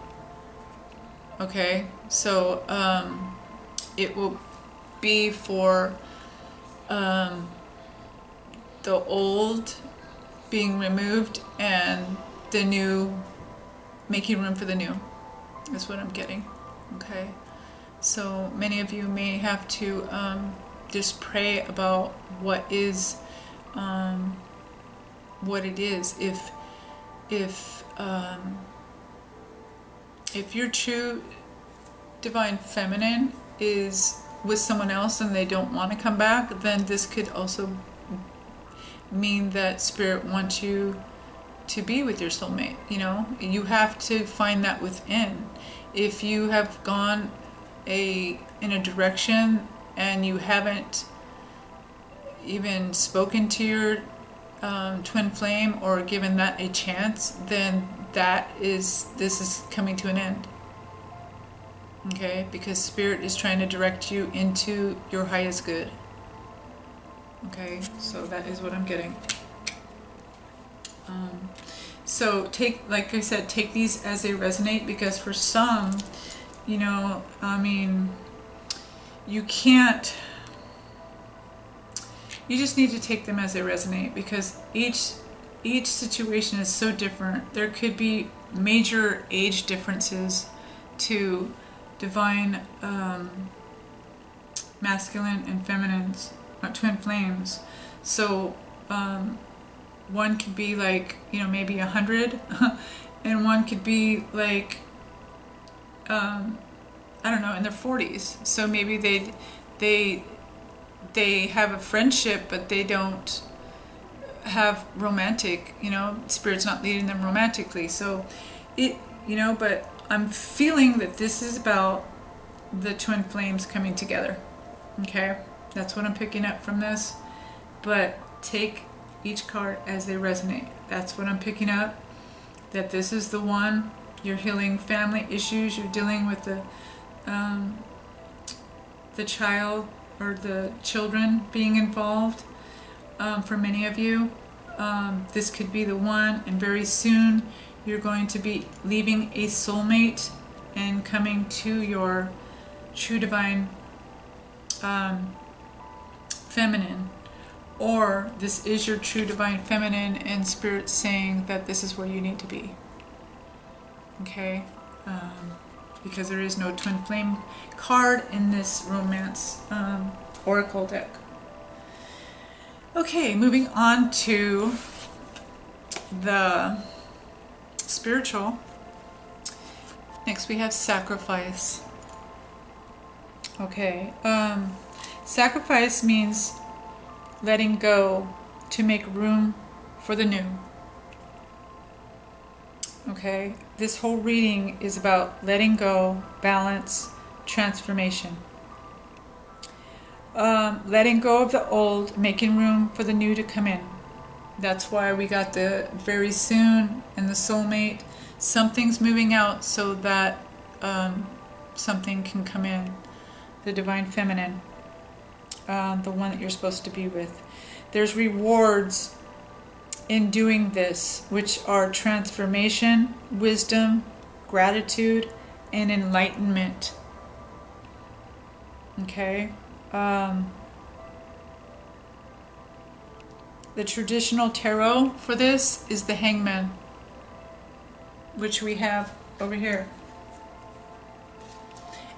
Okay? So, it will be for the old being removed and the new, making room for the new, is what I'm getting. Okay? So many of you may have to just pray about what it is. If your true Divine Feminine is with someone else and they don't want to come back, then this could also mean that Spirit wants you to be with your soulmate. You know, you have to find that within. If you have gone in a direction and you haven't even spoken to your twin flame or given that a chance, then this is coming to an end. Okay? Because Spirit is trying to direct you into your highest good. Okay? So that is what I'm getting. So like I said, take these as they resonate, because for some, you know, I mean, you just need to take them as they resonate, because each situation is so different. There could be major age differences to Divine Masculine and Feminines, twin flames. So one could be like, you know, maybe 100 and one could be like I don't know, in their 40s. So maybe they have a friendship, but they don't have romantic, you know, Spirit's not leading them romantically. So you know, but I'm feeling that this is about the twin flames coming together. Okay? That's what I'm picking up from this. But take each card as they resonate. That's what I'm picking up. That this is the one. You're healing family issues. You're dealing with the child or the children being involved. For many of you, this could be the one. And very soon, you're going to be leaving a soulmate and coming to your true Divine Feminine. Or this is your true Divine Feminine and Spirit saying that this is where you need to be. Okay? Because there is no twin flame card in this romance oracle deck. Okay, moving on to the spiritual. Next we have sacrifice. Okay, sacrifice means letting go to make room for the new. Okay, this whole reading is about letting go, balance, transformation. Letting go of the old, making room for the new to come in. That's why we got the very soon and the soulmate. Something's moving out so that something can come in. The divine feminine, the one that you're supposed to be with. There's rewards in doing this, which are transformation, wisdom, gratitude, and enlightenment. Okay? The traditional tarot for this is the Hangman, which we have over here.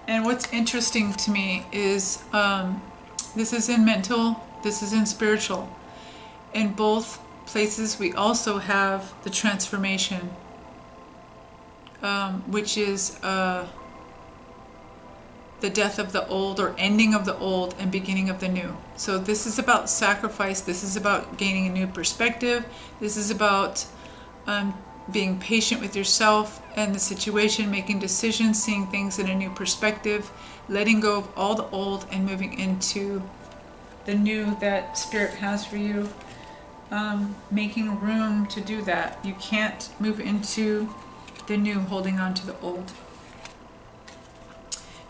And what's interesting to me is this is in mental, this is in spiritual. In both places we also have the transformation, which is the death of the old, or ending of the old and beginning of the new. So this is about sacrifice, this is about gaining a new perspective, this is about being patient with yourself and the situation, making decisions, seeing things in a new perspective, letting go of all the old and moving into the new that Spirit has for you. Making room to do that. You can't move into the new holding on to the old.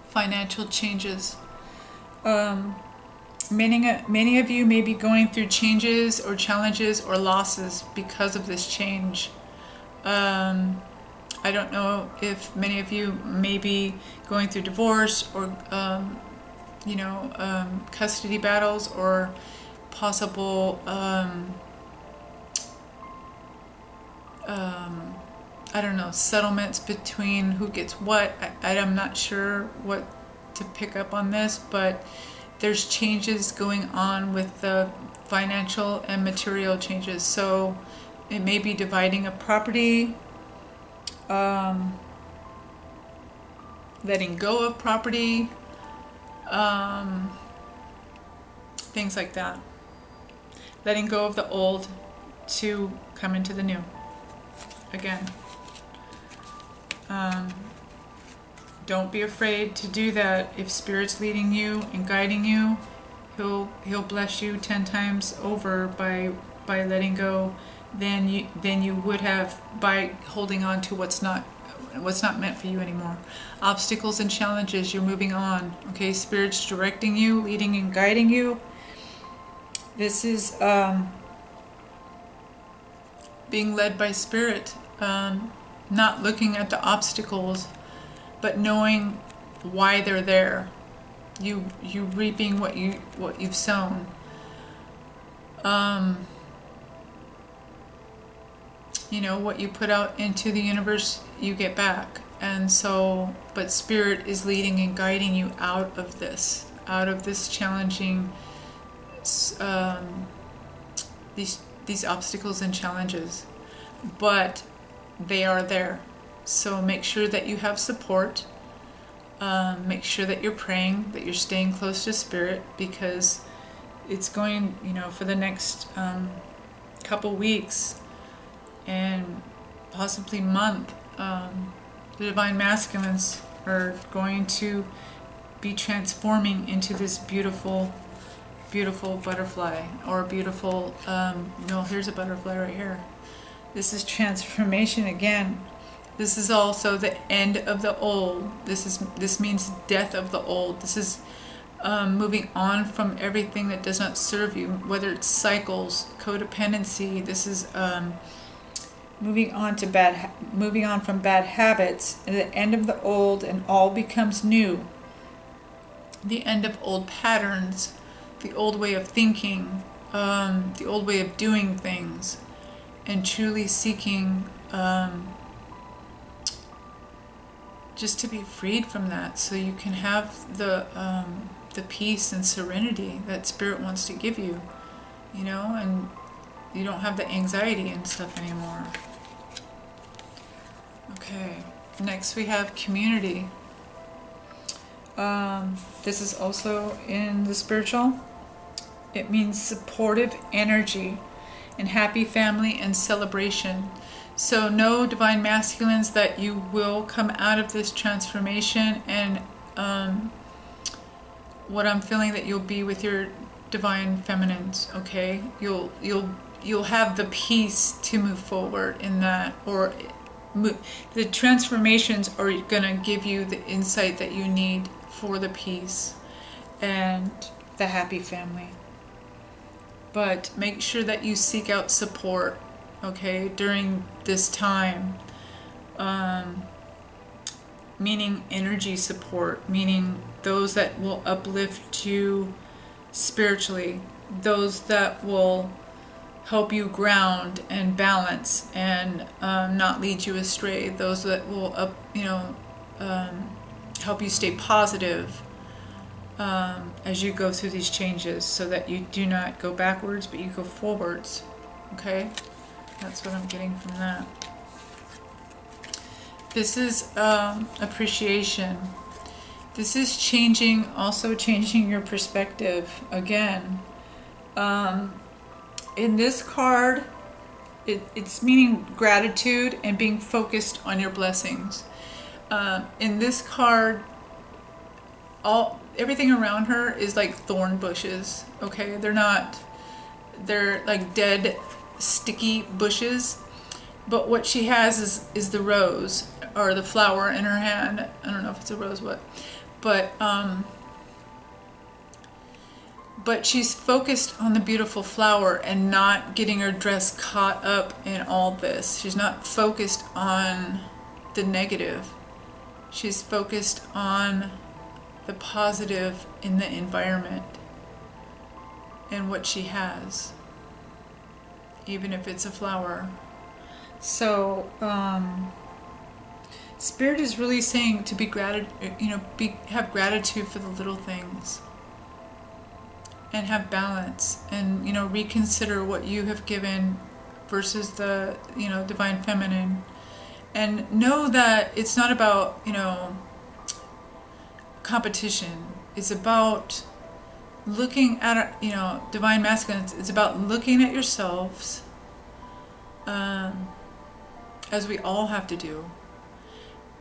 Financial changes. Many of you may be going through changes or challenges or losses because of this change. I don't know if many of you may be going through divorce or custody battles, or possible I don't know, settlements between who gets what. I'm not sure what to pick up on this, but there's changes going on with the financial and material changes. So it may be dividing a property, letting go of property, things like that. Letting go of the old to come into the new. Again. Don't be afraid to do that. If Spirit's leading you and guiding you, He'll bless you 10 times over by letting go than you would have by holding on to what's not meant for you anymore. Obstacles and challenges, you're moving on. Okay, Spirit's directing you, leading and guiding you. This is being led by Spirit. Not looking at the obstacles, but knowing why they're there. You reaping what you've sown. What you put out into the universe, you get back. And so, but Spirit is leading and guiding you out of this challenging, these obstacles and challenges. But they are there. So make sure that you have support. Make sure that you're praying, that you're staying close to Spirit, because it's going, for the next couple weeks and possibly month, the Divine Masculines are going to be transforming into this beautiful, beautiful butterfly, or beautiful, no, here's a butterfly right here. This is transformation again. This is also the end of the old. This means death of the old. This is moving on from everything that does not serve you, whether it's cycles, codependency. This is moving on from bad habits. The end of the old, and all becomes new. The end of old patterns, the old way of thinking, the old way of doing things. And truly seeking just to be freed from that, so you can have the peace and serenity that Spirit wants to give you. you know, and you don't have the anxiety and stuff anymore. Okay, next we have community. This is also in the spiritual. It means supportive energy and happy family and celebration. So know, Divine Masculines, that you will come out of this transformation, and what I'm feeling, that you'll be with your Divine Feminines, okay? You'll have the peace to move forward in that, or the transformations are going to give you the insight that you need for the peace and the happy family. But make sure that you seek out support, okay, during this time. Meaning energy support, meaning those that will uplift you spiritually, those that will help you ground and balance and not lead you astray, those that will help you stay positive as you go through these changes, so that you do not go backwards but you go forwards. Okay, that's what I'm getting from that. This is appreciation. This is also changing your perspective again. In this card, it's meaning gratitude and being focused on your blessings. In this card, everything around her is like thorn bushes, okay? They're like dead, sticky bushes. But what she has is the rose, or the flower in her hand. I don't know if it's a rose, but she's focused on the beautiful flower and not getting her dress caught up in all this. She's not focused on the negative. She's focused on the positive in the environment and what she has, even if it's a flower. So, Spirit is really saying to be have gratitude for the little things, and have balance, and reconsider what you have given versus the Divine Feminine, and know that it's not about competition. It's about looking at Divine Masculine. It's about looking at yourselves, as we all have to do,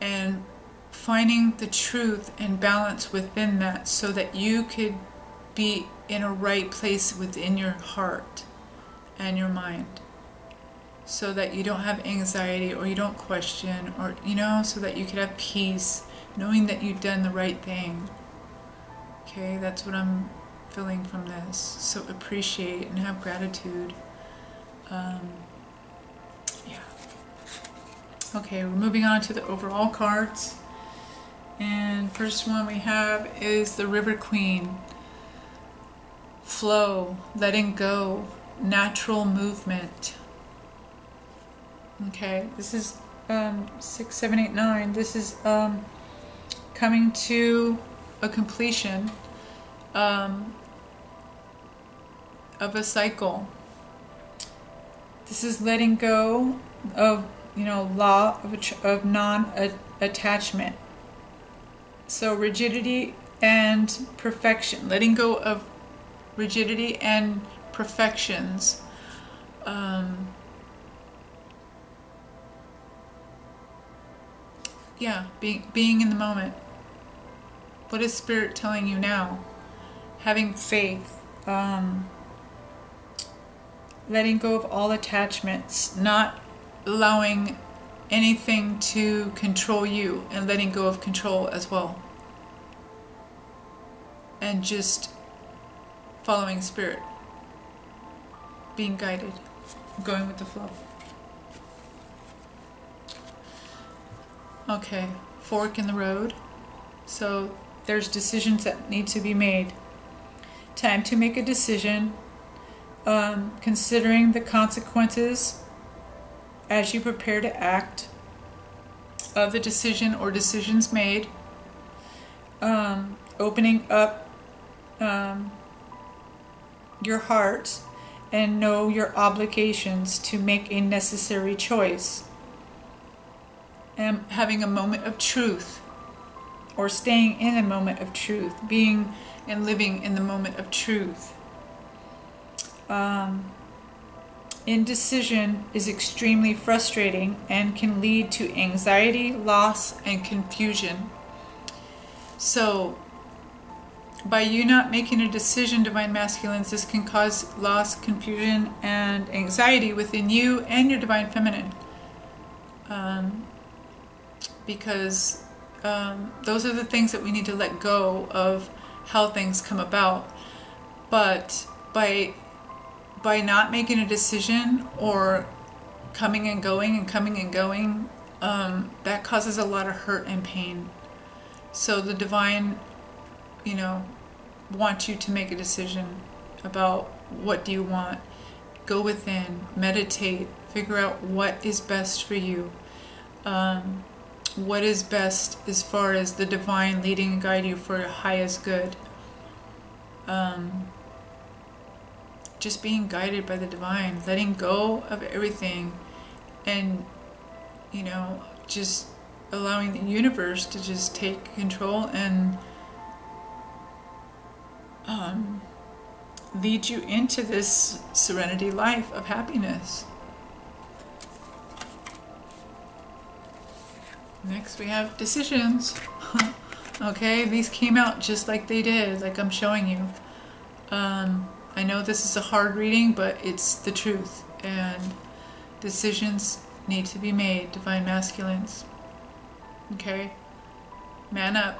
and finding the truth and balance within that, so that you could be in a right place within your heart and your mind, so that you don't have anxiety, or you don't question, or so that you could have peace, knowing that you've done the right thing. Okay, that's what I'm feeling from this. So appreciate and have gratitude. Okay, we're moving on to the overall cards. And first one we have is the River Queen. Flow, letting go, natural movement. Okay, this is 6, 7, 8, 9. This is coming to a completion of a cycle. This is letting go of law of non-attachment. So rigidity and perfection. Letting go of rigidity and perfections. Being in the moment. What is Spirit telling you now? Having faith. Letting go of all attachments. Not allowing anything to control you, and letting go of control as well. And just following Spirit. Being guided. Going with the flow. Okay, fork in the road. So there's decisions that need to be made. Time to make a decision. Considering the consequences as you prepare to act of the decision or decisions made. Opening up your heart and know your obligations to make a necessary choice. And having a moment of truth, or staying in a moment of truth, being and living in the moment of truth. Indecision is extremely frustrating and can lead to anxiety, loss, and confusion. So, by you not making a decision, Divine Masculines, this can cause loss, confusion, and anxiety within you and your Divine Feminine. Because those are the things that we need to let go of, how things come about. But by not making a decision, or coming and going, that causes a lot of hurt and pain. So the Divine, wants you to make a decision about what do you want. Go within, meditate, figure out what is best for you. What is best as far as the Divine leading and guide you for your highest good. Just being guided by the Divine, letting go of everything, and just allowing the universe to just take control and lead you into this serenity life of happiness. Next we have decisions. Okay, these came out just like they did, like I'm showing you. I know this is a hard reading, but it's the truth, and decisions need to be made, Divine Masculines. Okay? Man up.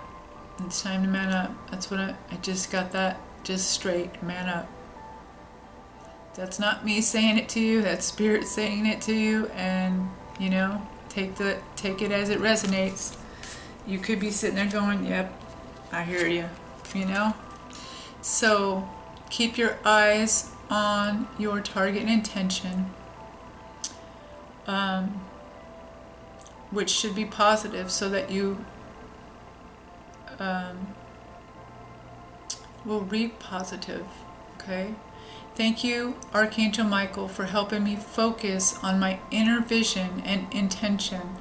It's time to man up. That's what I just got that just straight. Man up. That's not me saying it to you, that's Spirit saying it to you, and take it as it resonates. You could be sitting there going, yep, I hear you, So keep your eyes on your target intention, which should be positive, so that you will reap positive. Okay? Thank you, Archangel Michael, for helping me focus on my inner vision and intention.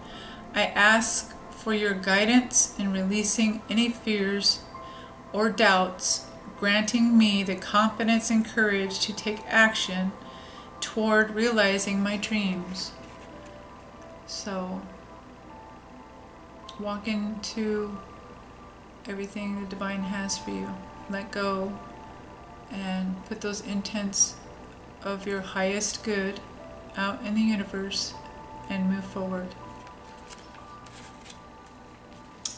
I ask for your guidance in releasing any fears or doubts, granting me the confidence and courage to take action toward realizing my dreams. So, walk into everything the Divine has for you. Let go and put those intents of your highest good out in the universe and move forward.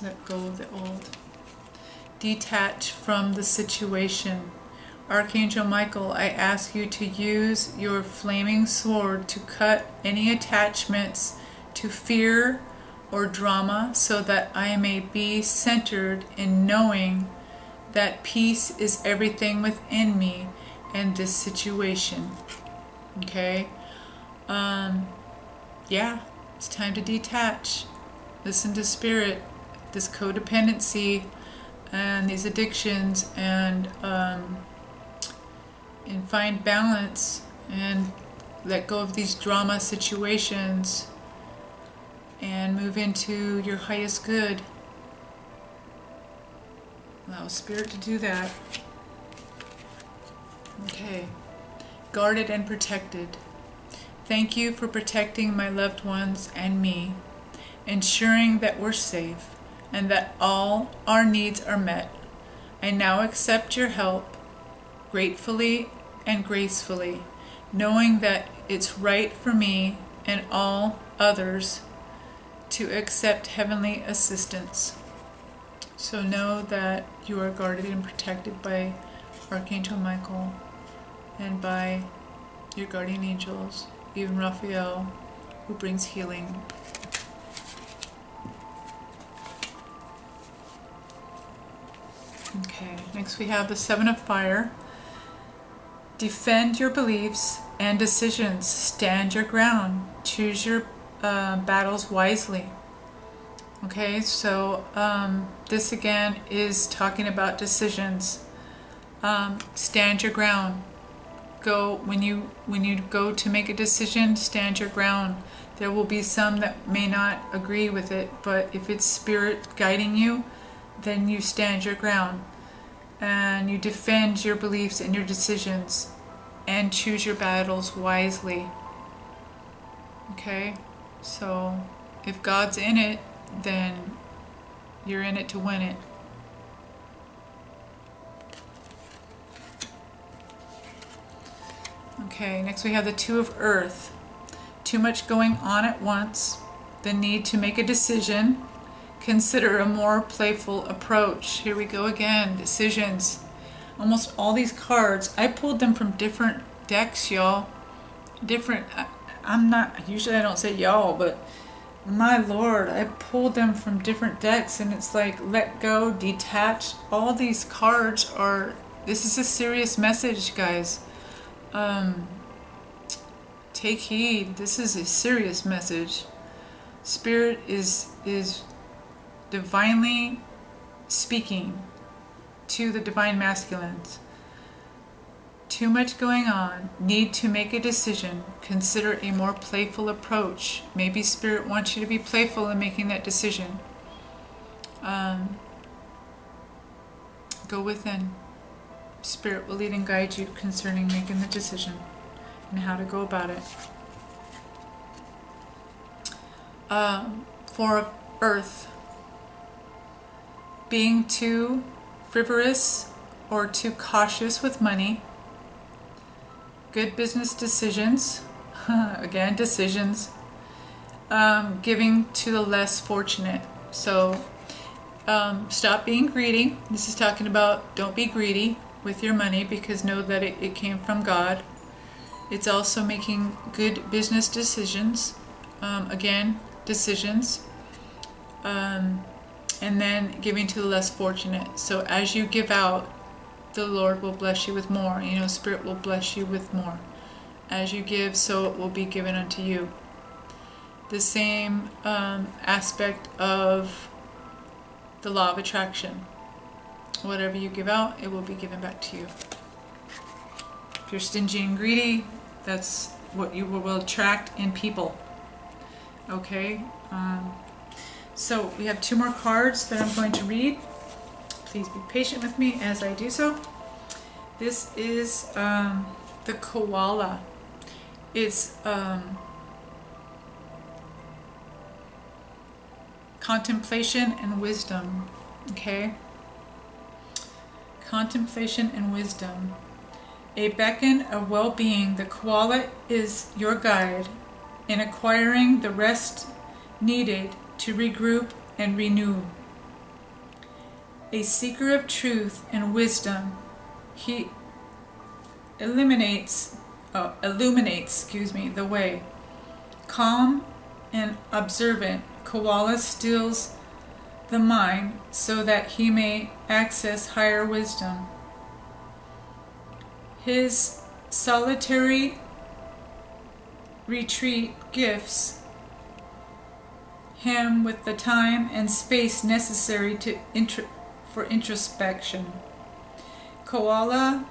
Let go of the old. Detach from the situation. Archangel Michael, I ask you to use your flaming sword to cut any attachments to fear or drama, so that I may be centered in knowing that peace is everything within me and this situation. Okay? Yeah, it's time to detach. Listen to Spirit. This codependency and these addictions, and find balance and let go of these drama situations and move into your highest good. Allow Spirit to do that. Okay. Guarded and protected. Thank you for protecting my loved ones and me, ensuring that we're safe and that all our needs are met. I now accept your help gratefully and gracefully, knowing that it's right for me and all others to accept heavenly assistance. So know that you are guarded and protected by Archangel Michael and by your guardian angels, even Raphael, who brings healing. Okay, next we have the Seven of Fire. Defend your beliefs and decisions. Stand your ground. Choose your battles wisely. Okay, so this again is talking about decisions. Stand your ground. when you go to make a decision, stand your ground. There will be some that may not agree with it, but if it's Spirit guiding you, then you stand your ground and you defend your beliefs and your decisions and choose your battles wisely. Okay? So if God's in it, then you're in it to win it. Okay, next we have the Two of Earth. Too much going on at once. The need to make a decision. Consider a more playful approach. Here we go again. Decisions. Almost all these cards, I pulled them from different decks, y'all. I'm not, usually I don't say y'all, but my Lord, I pulled them from different decks, and it's like, let go, detach. All these cards are, this is a serious message, guys. Take heed. This is a serious message. Spirit is divinely speaking to the divine masculines. Too much going on. Need to make a decision. Consider a more playful approach. Maybe Spirit wants you to be playful in making that decision. Go within. Spirit will lead and guide you concerning making the decision and how to go about it. For Earth, being too frivolous or too cautious with money, good business decisions, again decisions, giving to the less fortunate. So stop being greedy. This is talking about don't be greedy with your money, because know that it came from God. It's also making good business decisions, again decisions, and then giving to the less fortunate. So as you give out, the Lord will bless you with more. You know, Spirit will bless you with more. As you give, so it will be given unto you. The same aspect of the law of attraction. Whatever you give out, it will be given back to you. If you're stingy and greedy, that's what you will attract in people. Okay? So we have two more cards that I'm going to read. Please be patient with me as I do so. This is the koala. It's contemplation and wisdom. Okay? Contemplation and wisdom. A beacon of well-being, the koala is your guide in acquiring the rest needed to regroup and renew. A seeker of truth and wisdom, he illuminates the way. Calm and observant, koala stills the mind so that he may access higher wisdom. His solitary retreat gifts him with the time and space necessary for introspection. Koala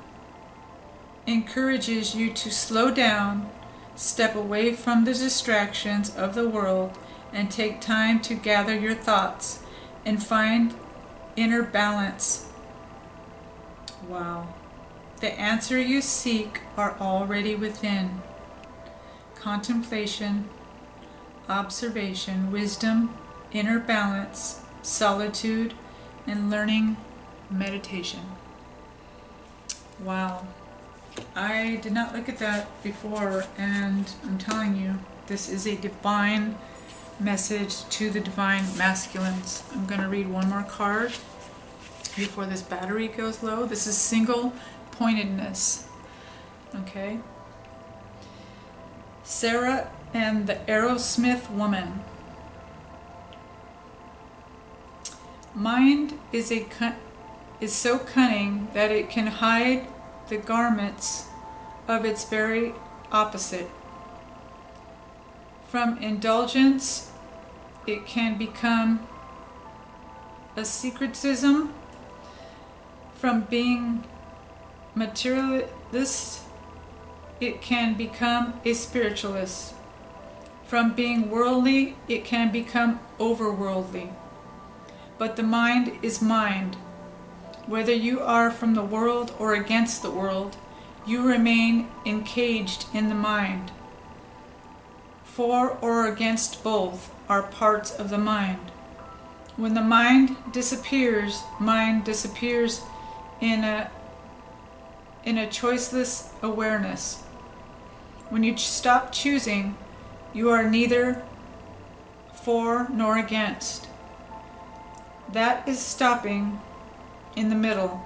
encourages you to slow down, step away from the distractions of the world, and take time to gather your thoughts and find inner balance. Wow. The answer you seek are already within. Contemplation, observation, wisdom, inner balance, solitude, and learning meditation. Wow. I did not look at that before, and I'm telling you, this is a divine message to the divine masculines. I'm going to read one more card before this battery goes low. This is single pointedness. Okay. Sarah and the Arrowsmith woman. Mind is so cunning that it can hide the garments of its very opposite. From indulgence, it can become asceticism. From being materialist, it can become a spiritualist. From being worldly, it can become overworldly. But the mind is mind. Whether you are from the world or against the world, you remain encaged in the mind. For or against both are parts of the mind. When the mind disappears in a choiceless awareness. When you stop choosing, you are neither for nor against. That is stopping in the middle.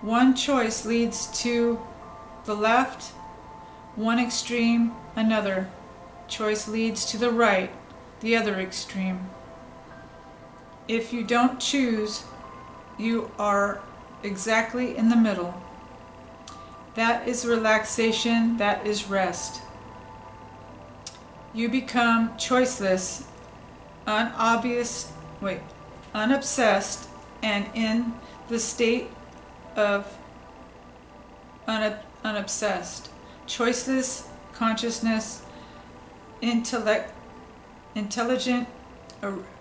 One choice leads to the left, one extreme, another choice leads to the right, the other extreme. If you don't choose, you are exactly in the middle. That is relaxation, that is rest. You become choiceless, unobsessed, and in the state of unobsessed. Choiceless consciousness, intelligent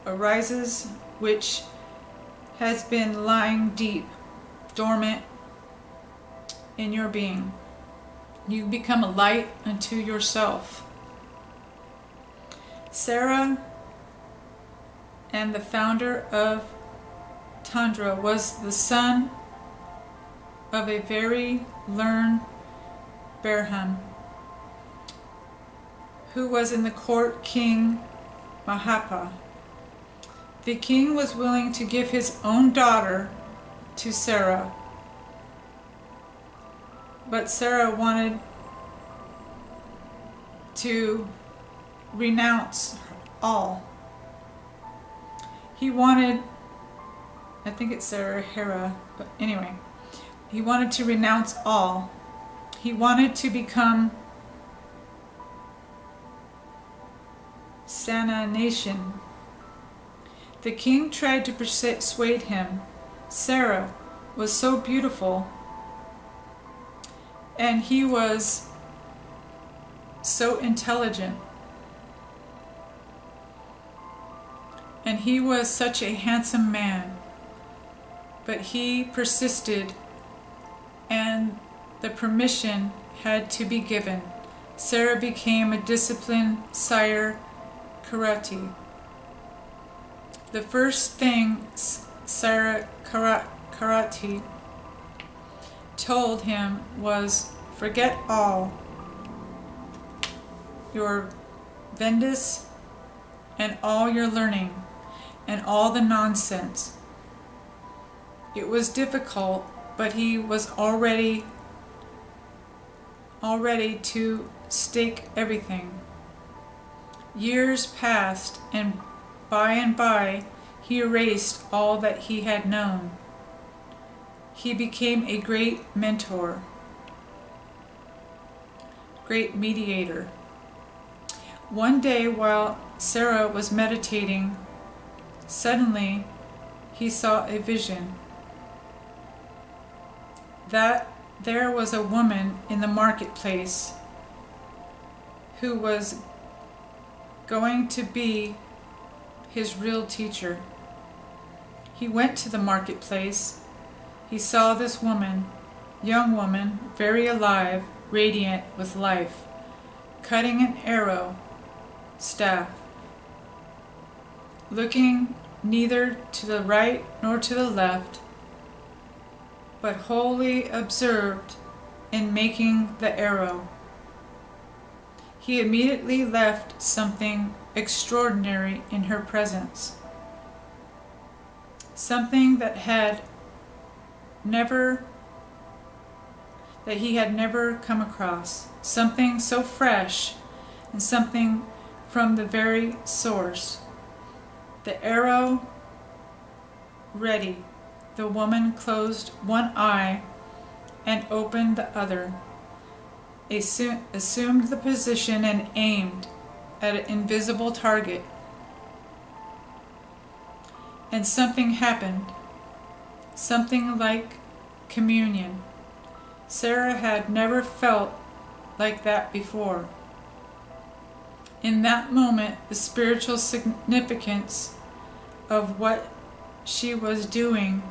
arises, which has been lying deep, dormant in your being. You become a light unto yourself. Sarah and the founder of Tundra was the son of a very learned Brahmin who was in the court King Mahapa. The king was willing to give his own daughter to Sarah, but Sarah wanted to renounce all. He wanted, I think it's Sarah Hera, but anyway, he wanted to renounce all. He wanted to become Sana nation. The king tried to persuade him. Sarah was so beautiful, and he was so intelligent, and he was such a handsome man, but he persisted, and the permission had to be given. Sarah became a disciplined sire karate. The first thing Sire Karate told him was, forget all your Vendas and all your learning and all the nonsense. It was difficult, but he was already to stake everything. Years passed, and by he erased all that he had known. He became a great mentor, great mediator. One day while Sarah was meditating, suddenly he saw a vision that there was a woman in the marketplace who was going to be his real teacher. He went to the marketplace. He saw this woman, young woman, very alive, radiant with life, cutting an arrow staff, looking neither to the right nor to the left, but wholly absorbed in making the arrow. He immediately left something extraordinary in her presence, something that he had never come across, something so fresh and something from the very source. The arrow ready, the woman closed one eye and opened the other, assumed the position and aimed at an invisible target. And something happened, something like communion. Sarah had never felt like that before. In that moment, the spiritual significance of what she was doing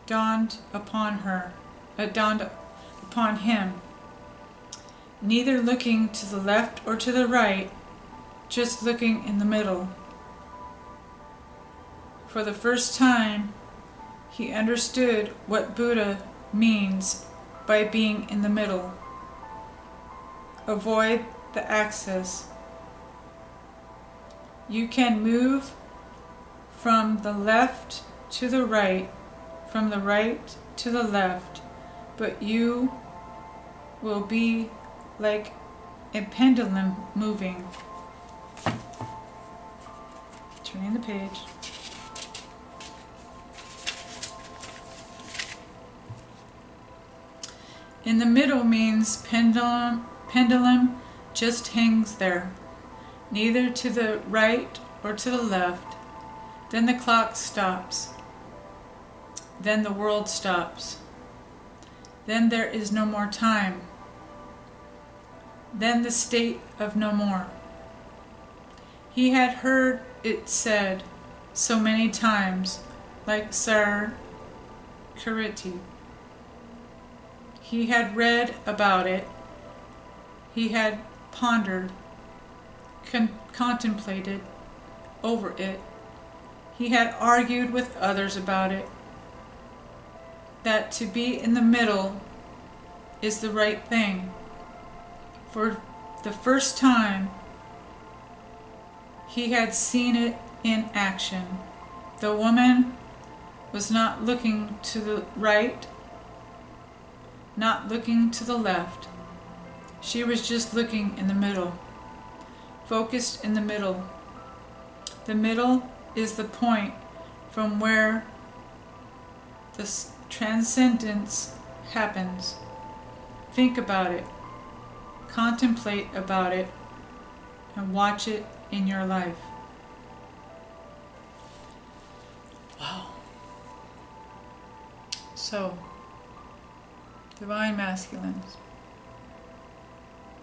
dawned upon him. Neither looking to the left or to the right, just looking in the middle. For the first time, he understood what Buddha means by being in the middle. Avoid the axis. You can move from the left to the right, from the right to the left, but you will be like a pendulum moving. Turning the page. In the middle means pendulum just hangs there, neither to the right or to the left. Then the clock stops. Then the world stops. Then there is no more time. Then the state of no more. He had heard it said so many times, like Sir Kiriti. He had read about it. He had pondered, contemplated over it. He had argued with others about it. That to be in the middle is the right thing. For the first time, he had seen it in action. The woman was not looking to the right, not looking to the left. She was just looking in the middle, focused in the middle. The middle is the point from where the transcendence happens. Think about it, contemplate about it, and watch it in your life. Wow. So, Divine Masculines,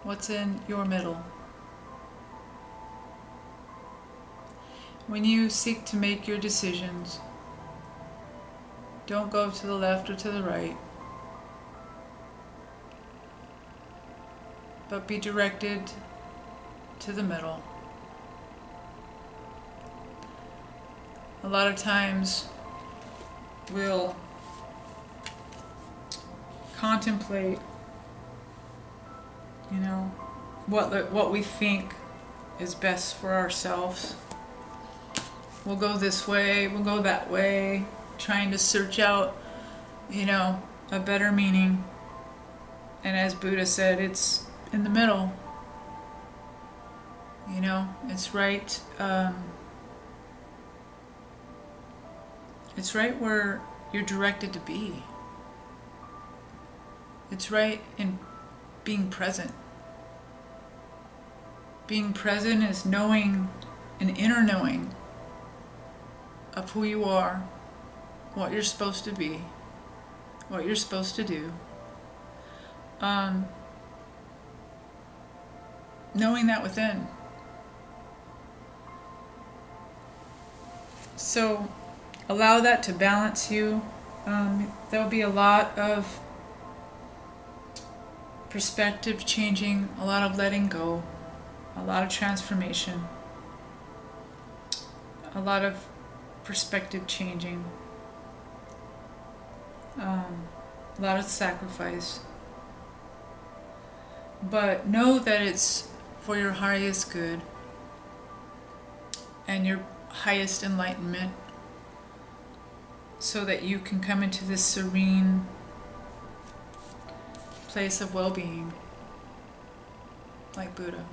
what's in your middle? When you seek to make your decisions, don't go to the left or to the right, but be directed to the middle. A lot of times we'll contemplate, what we think is best for ourselves. We'll go this way, we'll go that way, trying to search out, a better meaning. And as Buddha said, it's in the middle. It's right. It's right where you're directed to be. It's right in being present. Being present is knowing, an inner knowing of who you are, what you're supposed to be, what you're supposed to do. Knowing that within. So allow that to balance you. There'll be a lot of perspective changing, a lot of letting go, a lot of transformation, a lot of perspective changing, a lot of sacrifice. But know that it's for your highest good and your highest enlightenment, so that you can come into this serene place of well-being, like Buddha,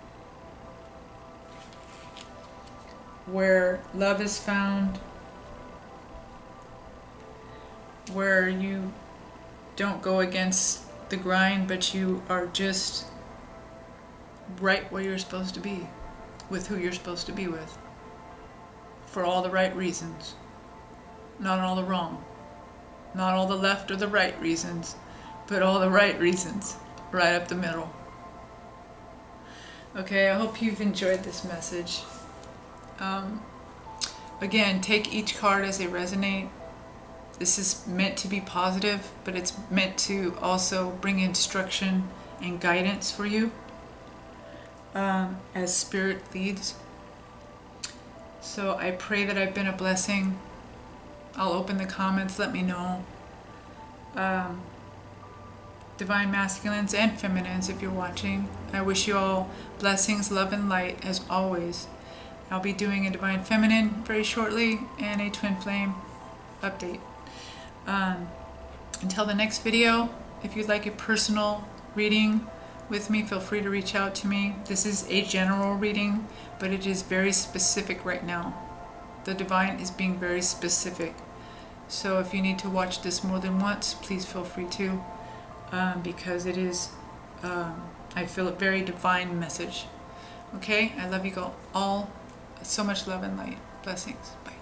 where love is found, where you don't go against the grind, but you are just right where you're supposed to be, with who you're supposed to be with, for all the right reasons, not all the wrong, not all the left or the right reasons, but all the right reasons. right up the middle. Okay, I hope you've enjoyed this message. Again, take each card as they resonate. This is meant to be positive, but it's meant to also bring instruction and guidance for you as Spirit leads. So I pray that I've been a blessing. I'll open the comments, let me know. Divine masculines and feminines, if you're watching, I wish you all blessings, love, and light as always. I'll be doing a divine feminine very shortly and a twin flame update. Until the next video, if you'd like a personal reading with me, feel free to reach out to me. This is a general reading, but it is very specific right now. The divine is being very specific. So if you need to watch this more than once, please feel free to, because it is, I feel a very divine message. Okay, I love you all. So much love and light. Blessings. Bye.